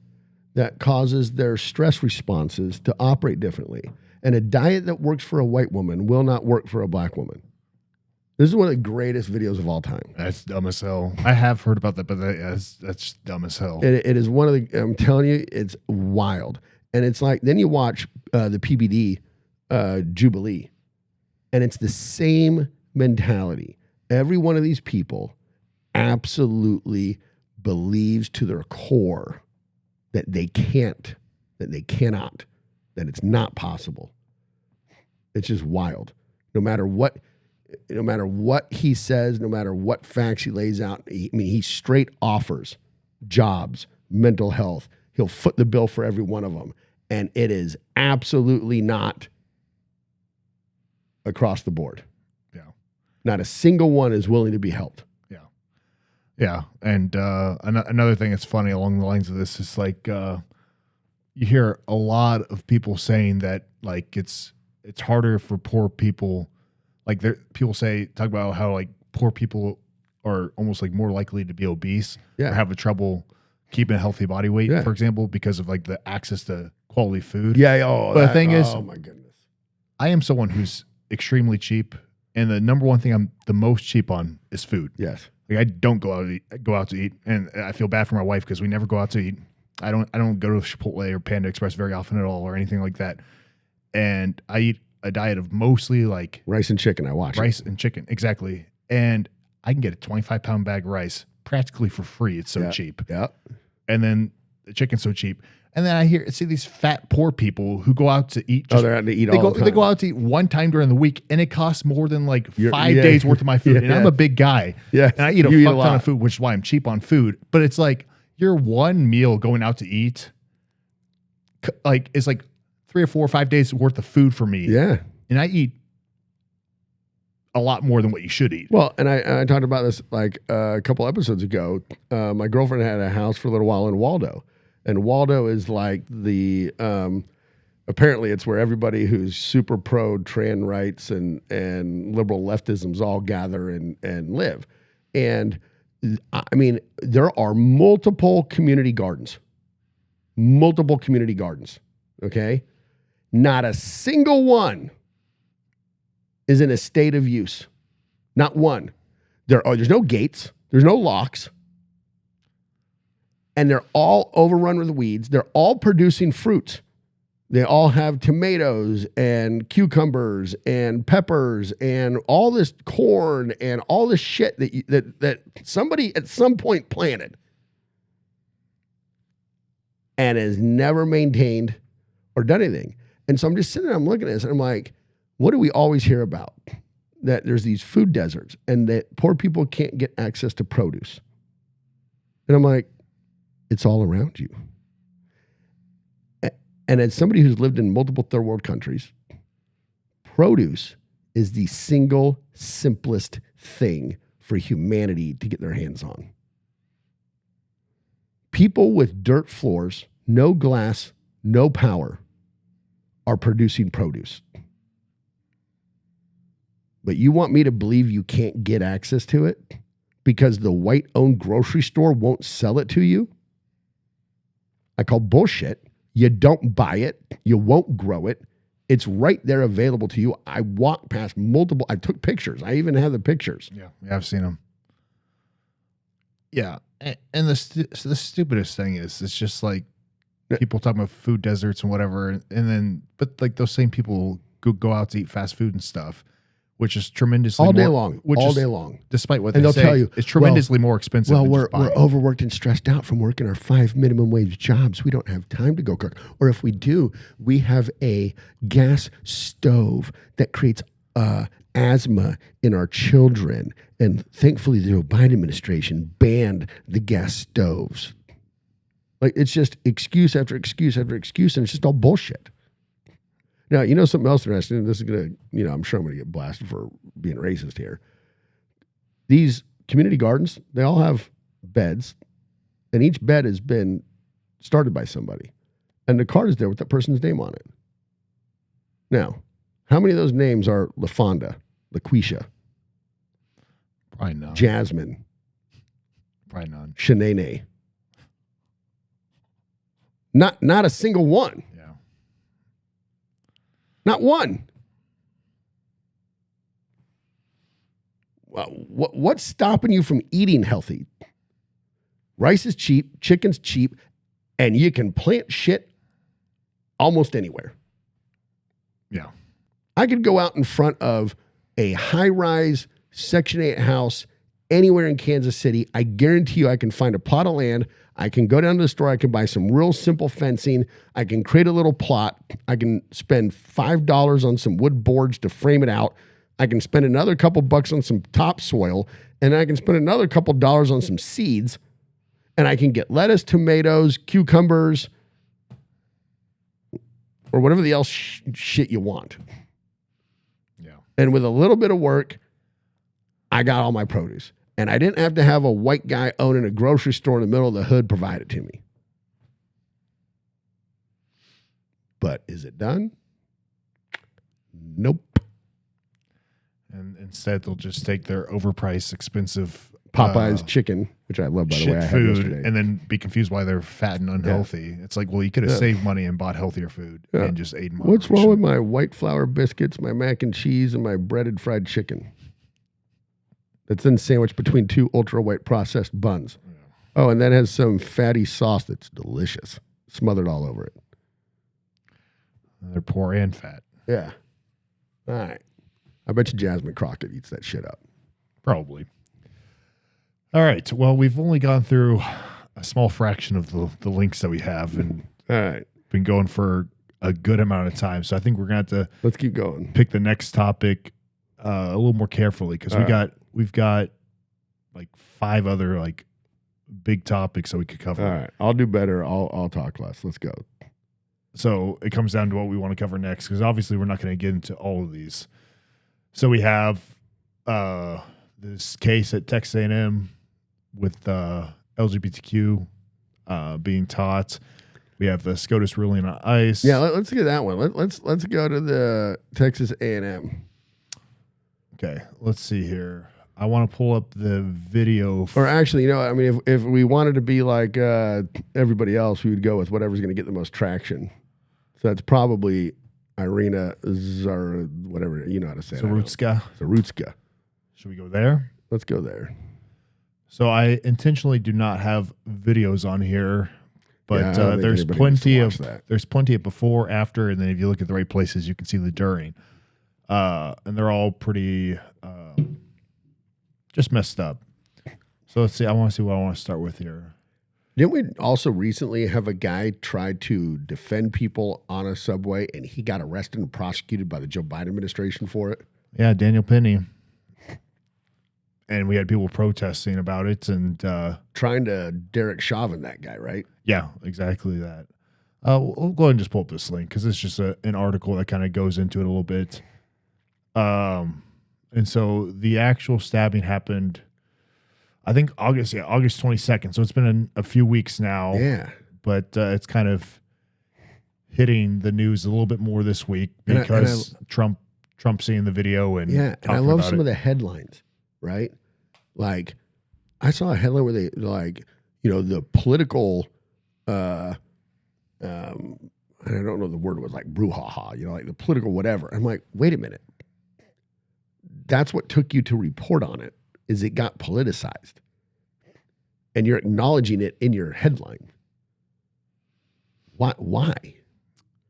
that causes their stress responses to operate differently. And a diet that works for a white woman will not work for a black woman. This is one of the greatest videos of all time. That's dumb as hell. I have heard about that, but that's dumb as hell. It is one of the, I'm telling you, it's wild. And it's then you watch the PBD Jubilee, and it's the same mentality. Every one of these people absolutely believes to their core that they can't, that they cannot, that it's not possible. It's just wild. No matter what he says, no matter what facts he lays out, he straight offers jobs, mental health. He'll foot the bill for every one of them. And it is absolutely not across the board. Yeah. Not a single one is willing to be helped. Yeah. Yeah. And another thing that's funny along the lines of this is you hear a lot of people saying that it's harder for poor people. People talk about how poor people are almost more likely to be obese or have trouble keeping a healthy body weight, for example, because of the access to quality food. Yeah. But the thing is, oh my goodness, I am someone who's extremely cheap, and the number one thing I'm the most cheap on is food. Yes. I don't go out to eat, and I feel bad for my wife because we never go out to eat. I don't go to Chipotle or Panda Express very often at all or anything like that. And I eat a diet of mostly rice and chicken. I watch rice and chicken. Exactly. And I can get a 25-pound bag of rice practically for free. It's so cheap. Yeah. And then the chicken's so cheap. And then I see these fat, poor people who go out to eat. They're out to eat all the time. They go out to eat one time during the week, and it costs more than 5 days worth of my food. And I'm a big guy. Yeah. And I eat a fuck ton of food, which is why I'm cheap on food. But it's your one meal going out to eat, it's 3 or 4 or 5 days worth of food for me. Yeah. And I eat a lot more than what you should eat. Well, and I talked about this like a couple episodes ago. My girlfriend had a house for a little while in Waldo, and Waldo is like the apparently it's where everybody who's super pro trans rights and liberal leftisms all gather and live. And I mean, there are multiple community gardens. Okay, not a single one is in a state of use. Not one. There's no gates. There's no locks. And they're all overrun with weeds. They're all producing fruits. They all have tomatoes and cucumbers and peppers and all this corn and all this shit that somebody at some point planted and has never maintained or done anything. And so I'm just sitting there, I'm looking at this, and I'm like, what do we always hear about? That there's these food deserts and that poor people can't get access to produce. And I'm like, it's all around you. And as somebody who's lived in multiple third world countries, produce is the single simplest thing for humanity to get their hands on. People with dirt floors, no glass, no power, are producing produce. But you want me to believe you can't get access to it because the white-owned grocery store won't sell it to you? I call bullshit. You don't buy it. You won't grow it. It's right there available to you. I walked past multiple. I took pictures. I even have the pictures. Yeah, I've seen them. Yeah, and the stupidest thing is, it's just like people talking about food deserts and whatever, and then but like those same people go out to eat fast food and stuff, which is tremendously all day long. Despite what and they they'll say, tell you it's tremendously more expensive. Well, we're overworked and stressed out from working our 5 minimum wage jobs. We don't have time to go cook. Or if we do, we have a gas stove that creates asthma in our children. And thankfully, the Joe Biden administration banned the gas stoves. Like, it's just excuse after excuse after excuse, and it's just all bullshit. Now, you know something else interesting? This is going to, I'm sure I'm going to get blasted for being racist here. These community gardens, they all have beds, and each bed has been started by somebody. And the card is there with that person's name on it. Now, how many of those names are LaFonda, LaQuisha? Probably none. Jasmine. Probably none. Shanae. Not a single one. Yeah. Not one. Well, what's stopping you from eating healthy? Rice is cheap, chicken's cheap, and you can plant shit almost anywhere. Yeah. I could go out in front of a high-rise Section 8 house anywhere in Kansas City. I guarantee you I can find a plot of land. I can go down to the store. I can buy some real simple fencing. I can create a little plot. I can spend $5 on some wood boards to frame it out. I can spend another couple bucks on some topsoil, and I can spend another couple dollars on some seeds, and I can get lettuce, tomatoes, cucumbers, or whatever the else shit you want. Yeah. And with a little bit of work, I got all my produce. And I didn't have to have a white guy owning a grocery store in the middle of the hood provide it to me. But is it done? Nope. And instead, they'll just take their overpriced, expensive Popeye's chicken, which I love, by the way. I had food, yesterday. and then be confused why they're fat and unhealthy. Yeah. It's like, well, you could have saved money and bought healthier food and just ate more. What's wrong with my white flour biscuits, my mac and cheese, and my breaded fried chicken? That's then sandwiched between two ultra white processed buns. Yeah. Oh, and that has some fatty sauce that's delicious, smothered all over it. They're poor and fat. Yeah. All right. I bet you Jasmine Crockett eats that shit up. Probably. All right. Well, we've only gone through a small fraction of the links that we have, and all right, been going for a good amount of time. So I think we're gonna have to let's keep going. Pick the next topic a little more carefully, because we've got like 5 other like big topics that we could cover. All right, I'll do better. I'll talk less. Let's go. So it comes down to what we want to cover next, because obviously we're not going to get into all of these. So we have this case at Texas A&M with LGBTQ being taught. We have the SCOTUS ruling on ICE. Yeah, let's get that one. Let's go to the Texas A&M. Okay, let's see here. I want to pull up the video. Or actually, you know, I mean, if we wanted to be like everybody else, we would go with whatever's going to get the most traction. So that's probably Iryna whatever, you know how to say it. Zarutska. Should we go there? Let's go there. So I intentionally do not have videos on here, but there's plenty of before, after, and then if you look at the right places, you can see the during. And they're all pretty just messed up. So let's see. I want to see what I want to start with here. Didn't we also recently have a guy try to defend people on a subway and he got arrested and prosecuted by the Joe Biden administration for it? Yeah, Daniel Penny. And we had people protesting about it and trying to Derek Chauvin that guy, right? Yeah, exactly that. We'll go ahead and just pull up this link because it's just an article that kind of goes into it a little bit. And so the actual stabbing happened, I think August 22nd. So it's been a few weeks now. Yeah. But it's kind of hitting the news a little bit more this week because Trump seeing the video and I love some of the headlines, right? Like I saw a headline where they like, you know, the political I don't know the word was like brouhaha, you know, like the political whatever. I'm like, wait a minute. That's what took you to report on it, is it got politicized. And you're acknowledging it in your headline. Why?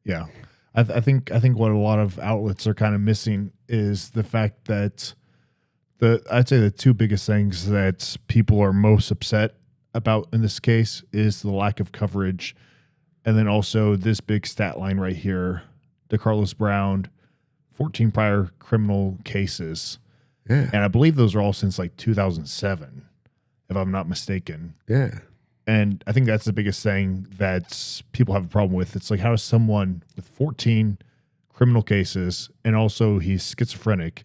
Yeah. I think what a lot of outlets are kind of missing is the fact that I'd say the two biggest things that people are most upset about in this case is the lack of coverage. And then also this big stat line right here, DeCarlos Brown, 14 prior criminal cases. Yeah. And I believe those are all since like 2007, if I'm not mistaken. Yeah. And I think that's the biggest thing that people have a problem with. It's like, how is someone with 14 criminal cases and also he's schizophrenic,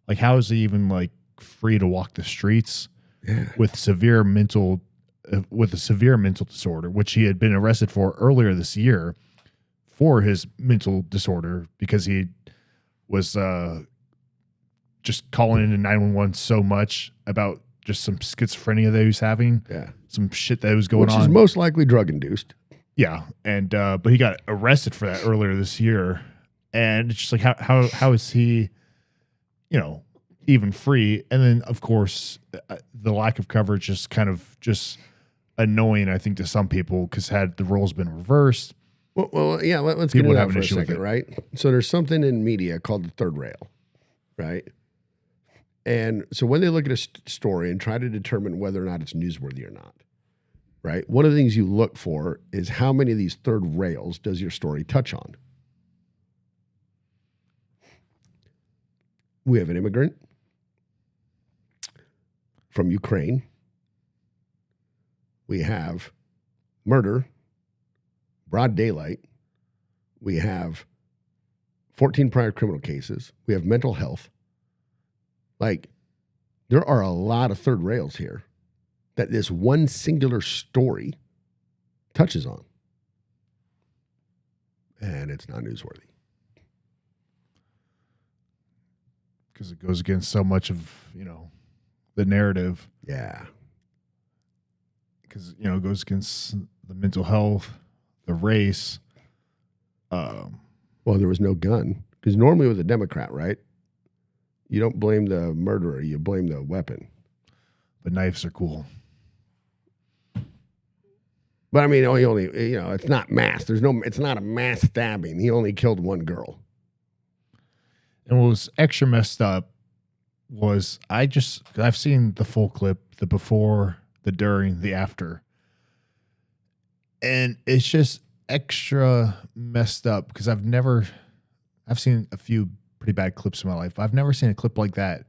like how is he even like free to walk the streets with a severe mental disorder, which he had been arrested for earlier this year for his mental disorder because he was just calling into 911 so much about just some schizophrenia that he was having. Yeah. Some shit that was going on. Which is most likely drug induced. Yeah. And but he got arrested for that earlier this year. And it's just like how is he, you know, even free? And then of course the lack of coverage is kind of just annoying, I think, to some people, because had the roles been reversed. Well, yeah, let's get into that for a second, right? So there's something in media called the third rail, right? And so when they look at a story and try to determine whether or not it's newsworthy or not, right? One of the things you look for is how many of these third rails does your story touch on? We have an immigrant from Ukraine. We have murder, broad daylight. We have 14 prior criminal cases. We have mental health. Like, there are a lot of third rails here that this one singular story touches on. And it's not newsworthy. Because it goes against so much of, you know, the narrative. Yeah. Because, you know, it goes against the mental health, the race. Well, there was no gun. Because normally with a Democrat, right? You don't blame the murderer, you blame the weapon. But knives are cool. But I mean, he only, you know, it's not mass. It's not a mass stabbing. He only killed one girl. And what was extra messed up was I've seen the full clip, the before, the during, the after. And it's just extra messed up because I've seen a few pretty bad clips in my life. I've never seen a clip like that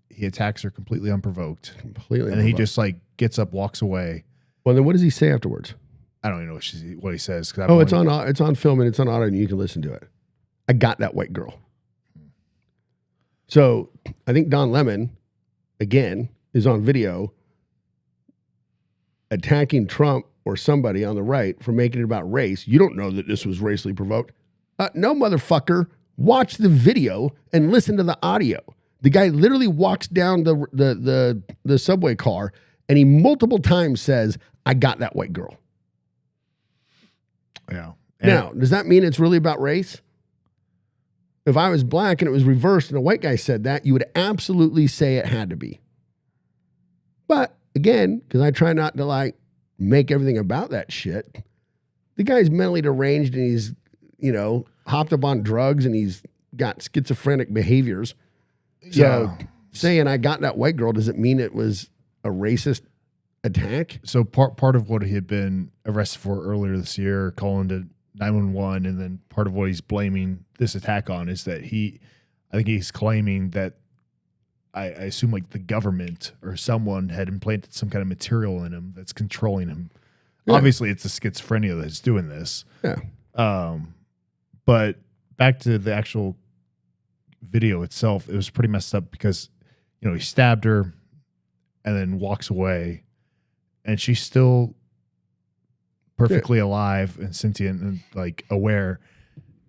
he attacks her completely unprovoked. And then he just like gets up, walks away. Well, then what does he say afterwards? I don't even know what he says. It's on film and it's on audio and you can listen to it. I got that white girl. So I think Don Lemon, again, is on video attacking Trump or somebody on the right for making it about race. You don't know that this was racially provoked. No, motherfucker. Watch the video and listen to the audio. The guy literally walks down the subway car and he multiple times says, I got that white girl. Yeah. Now, does that mean it's really about race? If I was black and it was reversed and a white guy said that, you would absolutely say it had to be. But again, because I try not to like make everything about that shit, the guy's mentally deranged and he's, hopped up on drugs and he's got schizophrenic behaviors. So saying I got that white girl, does it mean it was a racist attack? So part of what he had been arrested for earlier this year, calling to 911, and then part of what he's blaming this attack on is that I think he's claiming that I assume like the government or someone had implanted some kind of material in him that's controlling him. Yeah. Obviously, it's the schizophrenia that's doing this. Yeah. But back to the actual video itself, it was pretty messed up because, he stabbed her and then walks away, and she's still perfectly alive and sentient and like aware,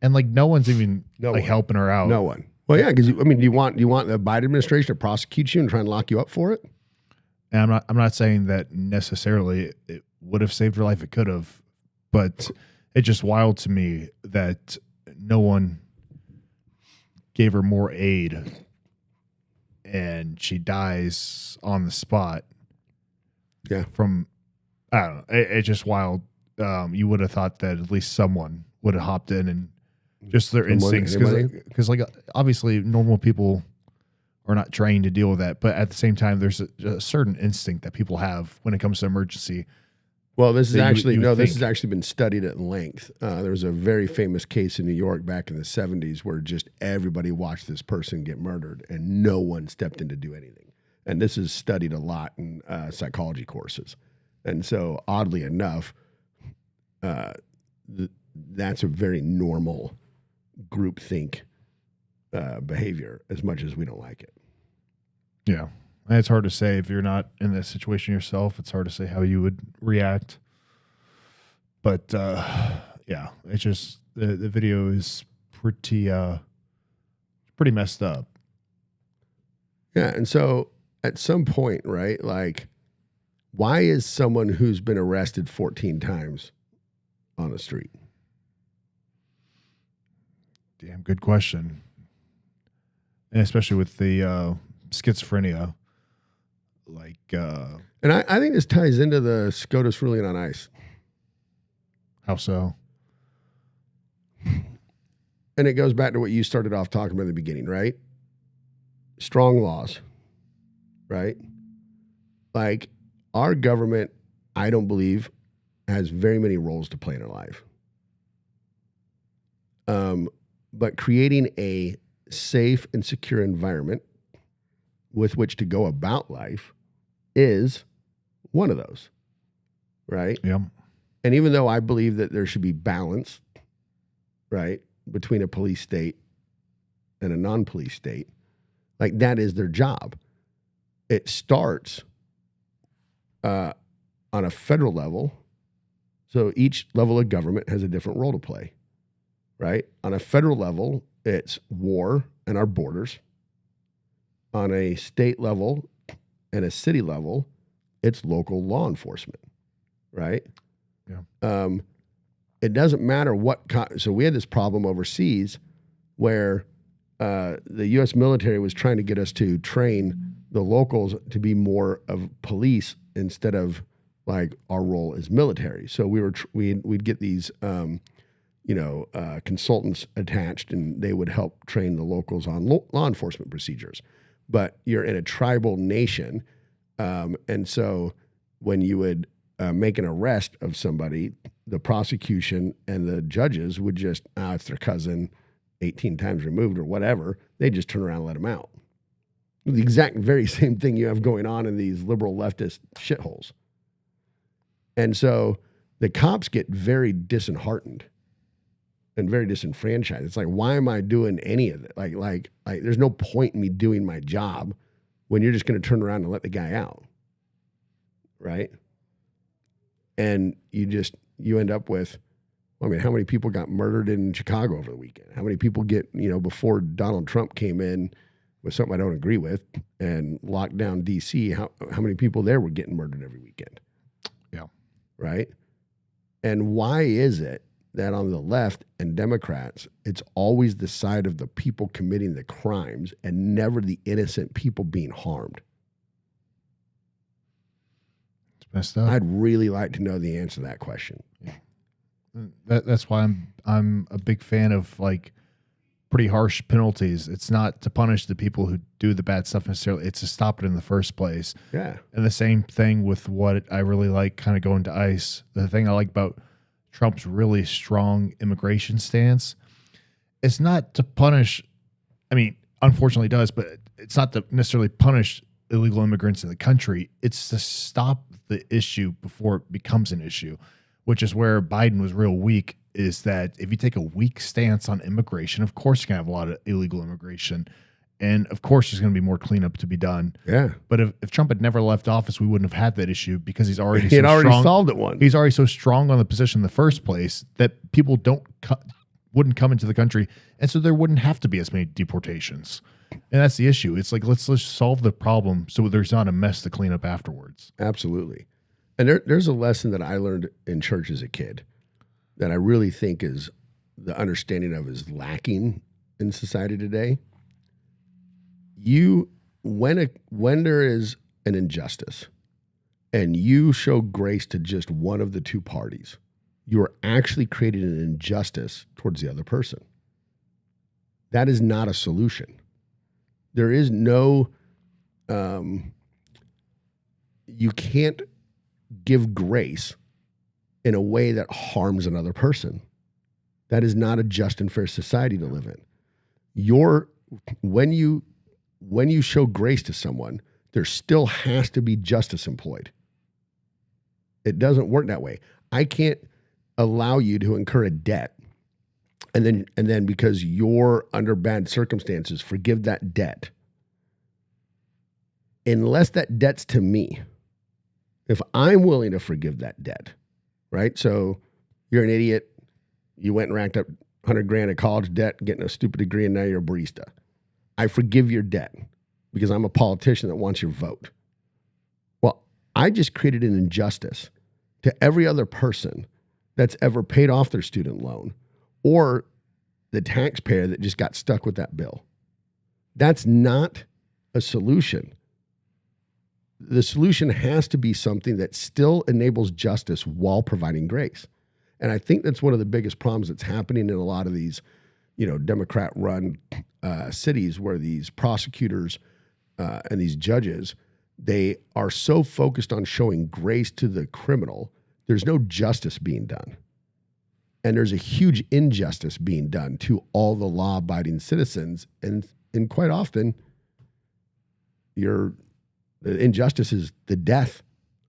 and like no one's even helping her out. No one. Well, yeah, because do you want the Biden administration to prosecute you and try and lock you up for it? And I'm not saying that necessarily it would have saved her life. It could have, but it's just wild to me that no one gave her more aid and she dies on the spot. Yeah. From, I don't know. It's just wild. You would have thought that at least someone would have hopped in and just their instincts. Because like obviously normal people are not trained to deal with that. But at the same time, there's a certain instinct that people have when it comes to emergency. Well, this is actually this has actually been studied at length. There was a very famous case in New York back in the 70s where just everybody watched this person get murdered and no one stepped in to do anything. And this is studied a lot in psychology courses. And so, oddly enough, that's a very normal groupthink behavior, as much as we don't like it. Yeah. And it's hard to say if you're not in this situation yourself. It's hard to say how you would react. But yeah, it's just the video is pretty messed up. Yeah, and so at some point, right, like, why is someone who's been arrested 14 times on the street? Damn good question. And especially with the schizophrenia. Like, and I think this ties into the SCOTUS ruling on ICE. How so? And it goes back to what you started off talking about in the beginning, right? Strong laws, right? Like, our government, I don't believe, has very many roles to play in our life. But creating a safe and secure environment with which to go about life is one of those, right? Yeah. And even though I believe that there should be balance, right, between a police state and a non-police state, like, that is their job. It starts on a federal level. So each level of government has a different role to play, right? On a federal level, it's war and our borders. On a state level and a city level, it's local law enforcement, right? Yeah. It doesn't matter what. So we had this problem overseas where the U.S. military was trying to get us to train the locals to be more of police instead of like our role as military. So we'd get these consultants attached, and they would help train the locals on law enforcement procedures. But you're in a tribal nation, and so when you would make an arrest of somebody, the prosecution and the judges would just, it's their cousin, 18 times removed or whatever. They just turn around and let them out. The exact very same thing you have going on in these liberal leftist shitholes. And so the cops get very disheartened and very disenfranchised. It's like, why am I doing any of it? Like there's no point in me doing my job when you're just going to turn around and let the guy out, right? And you end up with, I mean, how many people got murdered in Chicago over the weekend? How many people get, before Donald Trump came in with something I don't agree with and locked down D.C., how many people there were getting murdered every weekend? Yeah. Right? And why is it that on the left and Democrats, it's always the side of the people committing the crimes and never the innocent people being harmed? It's messed up. I'd really like to know the answer to that question. Yeah. That's why I'm a big fan of like pretty harsh penalties. It's not to punish the people who do the bad stuff necessarily. It's to stop it in the first place. Yeah. And the same thing with what I really like kind of going to ICE. The thing I like about Trump's really strong immigration stance, it's not to punish, I mean, unfortunately it does, but it's not to necessarily punish illegal immigrants in the country. It's to stop the issue before it becomes an issue, which is where Biden was real weak, is that if you take a weak stance on immigration, of course you're going to have a lot of illegal immigration. And of course there's going to be more cleanup to be done. Yeah. But if Trump had never left office, we wouldn't have had that issue because he's already solved it once. He's already so strong on the position in the first place that people wouldn't come into the country. And so there wouldn't have to be as many deportations. And that's the issue. It's like, let's solve the problem so there's not a mess to clean up afterwards. Absolutely. And there's a lesson that I learned in church as a kid that I really think is the understanding of is lacking in society today. When there is an injustice and you show grace to just one of the two parties, you are actually creating an injustice towards the other person. That is not a solution. There is no, you can't give grace in a way that harms another person. That is not a just and fair society to live in. When you show grace to someone, there still has to be justice employed. It doesn't work that way. I can't allow you to incur a debt and then because you're under bad circumstances, forgive that debt. Unless that debt's to me. If I'm willing to forgive that debt, right? So you're an idiot. You went and racked up $100,000 of college debt, getting a stupid degree, and now you're a barista. I forgive your debt because I'm a politician that wants your vote. Well, I just created an injustice to every other person that's ever paid off their student loan or the taxpayer that just got stuck with that bill. That's not a solution. The solution has to be something that still enables justice while providing grace. And I think that's one of the biggest problems that's happening in a lot of these, Democrat-run cities where these prosecutors and these judges, they are so focused on showing grace to the criminal, there's no justice being done. And there's a huge injustice being done to all the law-abiding citizens. And quite often, the injustice is the death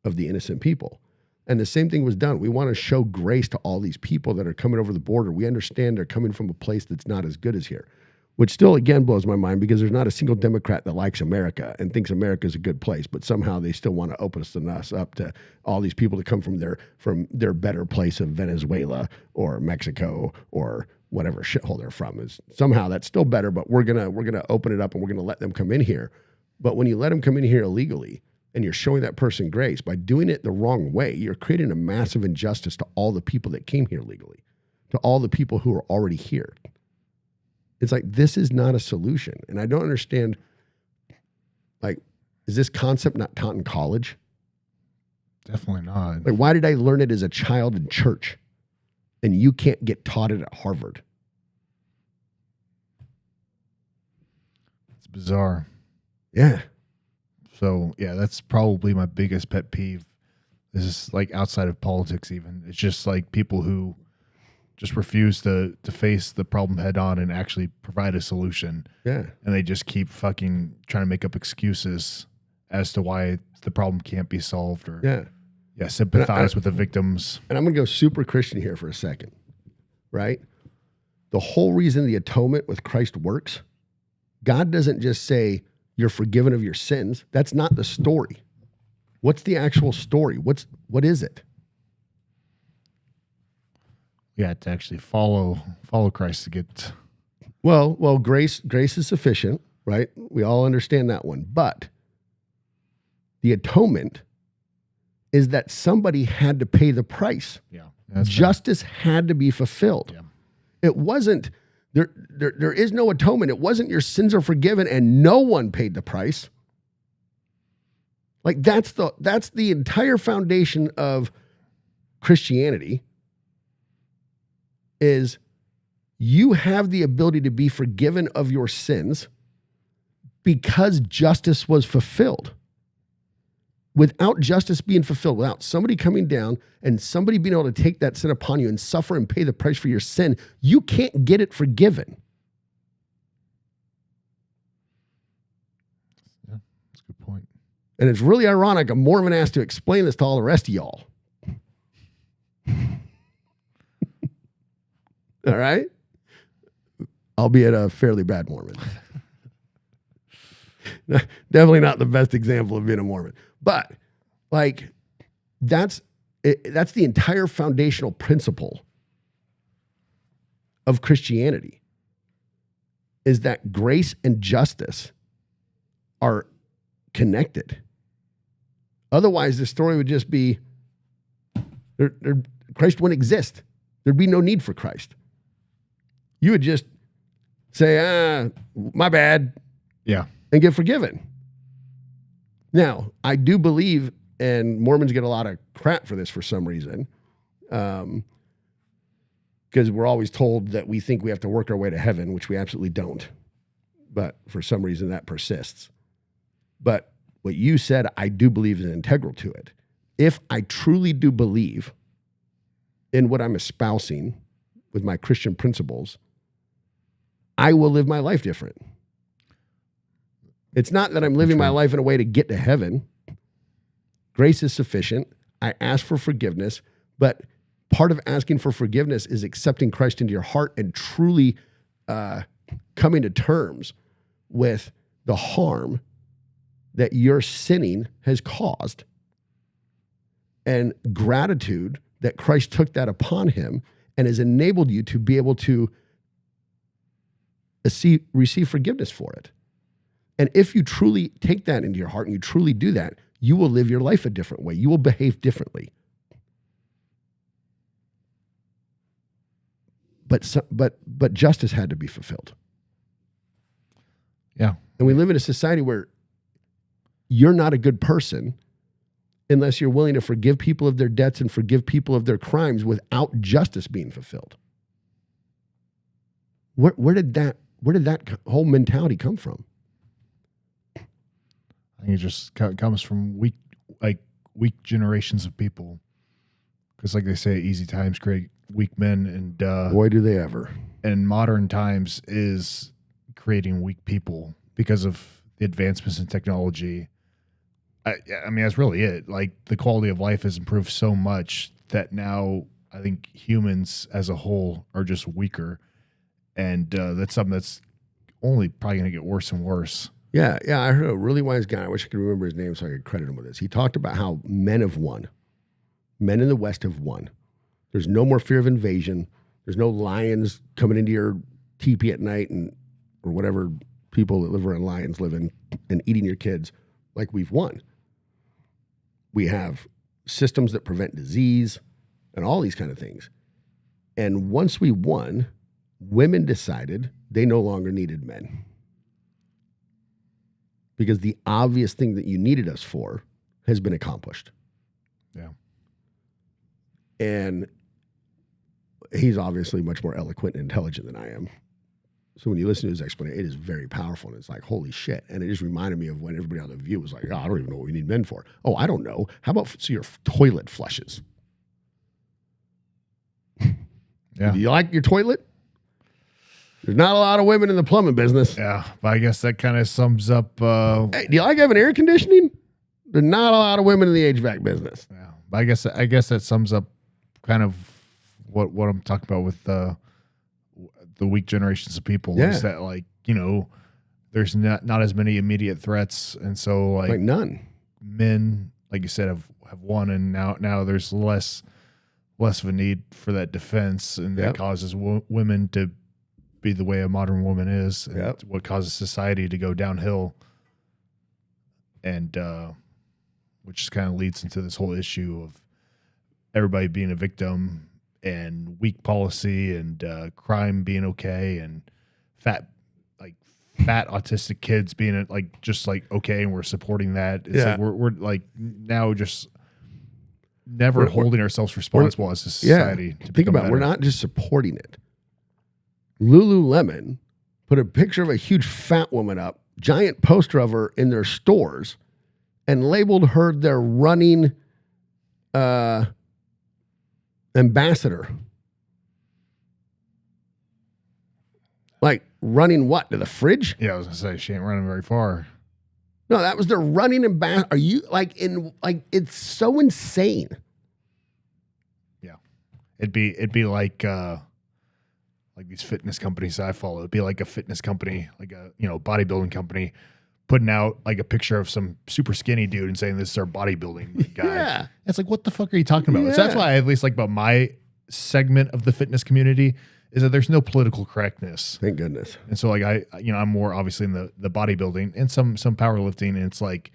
of the innocent people. And the same thing was done. We want to show grace to all these people that are coming over the border. We understand they're coming from a place that's not as good as here, which still, again, blows my mind because there's not a single Democrat that likes America and thinks America is a good place, but somehow they still want to open us up to all these people to come from their better place of Venezuela or Mexico or whatever shithole they're from. Somehow that's still better, but we're gonna open it up and we're gonna let them come in here. But when you let them come in here illegally and you're showing that person grace by doing it the wrong way, you're creating a massive injustice to all the people that came here legally, to all the people who are already here. It's like, this is not a solution. And I don't understand, is this concept not taught in college? Definitely not. Why did I learn it as a child in church and you can't get taught it at Harvard? It's bizarre. Yeah. So, yeah, that's probably my biggest pet peeve. This is outside of politics even. It's just people who just refuse to face the problem head on and actually provide a solution. Yeah. And they just keep fucking trying to make up excuses as to why the problem can't be solved or sympathize with the victims. And I'm going to go super Christian here for a second, right? the whole reason the atonement with Christ works, God doesn't just say you're forgiven of your sins. That's not the story. What's the actual story? What is it? You had to actually follow Christ to get. Well, grace is sufficient, right? We all understand that one. But the atonement is that somebody had to pay the price. Yeah. Justice had to be fulfilled. Yeah. It wasn't there is no atonement. It wasn't your sins are forgiven and no one paid the price. Like that's the entire foundation of Christianity is you have the ability to be forgiven of your sins because justice was fulfilled. Without justice being fulfilled, without somebody coming down and somebody being able to take that sin upon you and suffer and pay the price for your sin, you can't get it forgiven. Yeah, that's a good point. And it's really ironic. A Mormon asked to explain this to all the rest of y'all. All right? Albeit a fairly bad Mormon. Definitely not the best example of being a Mormon. But like that's the entire foundational principle of Christianity is that grace and justice are connected. Otherwise, the story would just be Christ wouldn't exist. There'd be no need for Christ. You would just say, my bad. Yeah. And get forgiven. Now, I do believe, and Mormons get a lot of crap for this for some reason, because we're always told that we think we have to work our way to heaven, which we absolutely don't. But for some reason, that persists. But what you said, I do believe is integral to it. If I truly do believe in what I'm espousing with my Christian principles, I will live my life different. It's not that I'm living my life in a way to get to heaven. Grace is sufficient. I ask for forgiveness, but part of asking for forgiveness is accepting Christ into your heart and truly coming to terms with the harm that your sinning has caused, and gratitude that Christ took that upon him and has enabled you to be able to receive forgiveness for it. And if you truly take that into your heart and you truly do that, you will live your life a different way. You will behave differently. But justice had to be fulfilled. Yeah. And we live in a society where you're not a good person unless you're willing to forgive people of their debts and forgive people of their crimes without justice being fulfilled. Where did that whole mentality come from? I think it just comes from weak generations of people. Because like they say, easy times create weak men, and boy, do they ever. And modern times is creating weak people because of the advancements in technology. I mean, that's really it. Like, the quality of life has improved so much that now I think humans as a whole are just weaker. And that's something that's only probably going to get worse and worse. Yeah. I heard a really wise guy. I wish I could remember his name so I could credit him with this. He talked about how men have won. Men in the West have won. There's no more fear of invasion. There's no lions coming into your teepee at night or whatever people that live around lions live in and eating your kids. Like, we've won. We have systems that prevent disease and all these kind of things. And once we won, women decided they no longer needed men. Because the obvious thing that you needed us for has been accomplished. Yeah. And he's obviously much more eloquent and intelligent than I am. So when you listen to his explanation, it is very powerful. And it's like, holy shit. And it just reminded me of when everybody on The View was like, I don't even know what we need men for. Oh, I don't know. How about so your toilet flushes? Yeah. Do you like your toilet? There's not a lot of women in the plumbing business. Yeah, but I guess that kind of sums up. Hey, do you like having air conditioning? There's not a lot of women in the HVAC business. Yeah, but I guess that sums up kind of what I'm talking about with the the weak generations of people Yeah. is that, like, you know, there's not as many immediate threats, and so like none. Men, like you said, have won, and now there's less of a need for that defense, and that causes women to be the way a modern woman is, and what causes society to go downhill, and which just kind of leads into this whole issue of everybody being a victim and weak policy and crime being okay, and fat autistic kids being just okay, and we're supporting that. It's like we're like now just never holding ourselves responsible as a society. To think about it, we're not just supporting it. Lululemon put a picture of a huge fat woman up, giant poster of her in their stores, and labeled her their running ambassador. Like, running what? To the fridge? Yeah, I was gonna say she ain't running very far. No, that was their running ambassador. Are you it's so insane. Yeah. It'd be like these fitness companies I follow. It'd be like a fitness company, like a bodybuilding company, putting out like a picture of some super skinny dude and saying this is our bodybuilding guy. Yeah. It's like, what the fuck are you talking about? Yeah. So that's why I at least like about my segment of the fitness community is that there's no political correctness. Thank goodness. And so like I'm more obviously in the bodybuilding and some powerlifting, and it's like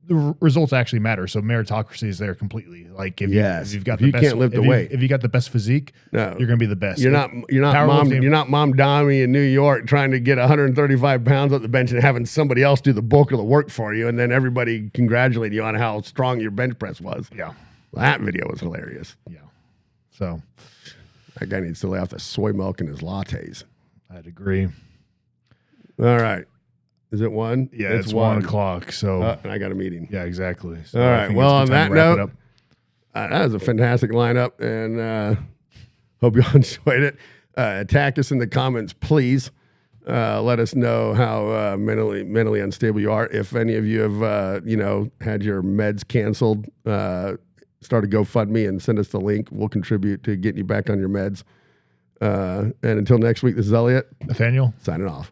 the results actually matter. So meritocracy is there completely. Like if you've got the best, can't lift the weight, if you got the best physique, no, you're gonna be the best. You're not mom Dommy in New York trying to get 135 pounds up the bench and having somebody else do the bulk of the work for you, and then everybody congratulate you on how strong your bench press was. Yeah, well, that video was hilarious. Yeah, so that guy needs to lay off the soy milk in his lattes. I'd agree. All right. Is it 1? Yeah, it's 1 o'clock. So and I got a meeting. Yeah, exactly. So all right. Well, on that note, that was a fantastic lineup, and hope you all enjoyed it. Attack us in the comments, please. Let us know how mentally unstable you are. If any of you have had your meds canceled, start a GoFundMe and send us the link. We'll contribute to getting you back on your meds. And until next week, this is Elliot. Nathaniel. Signing off.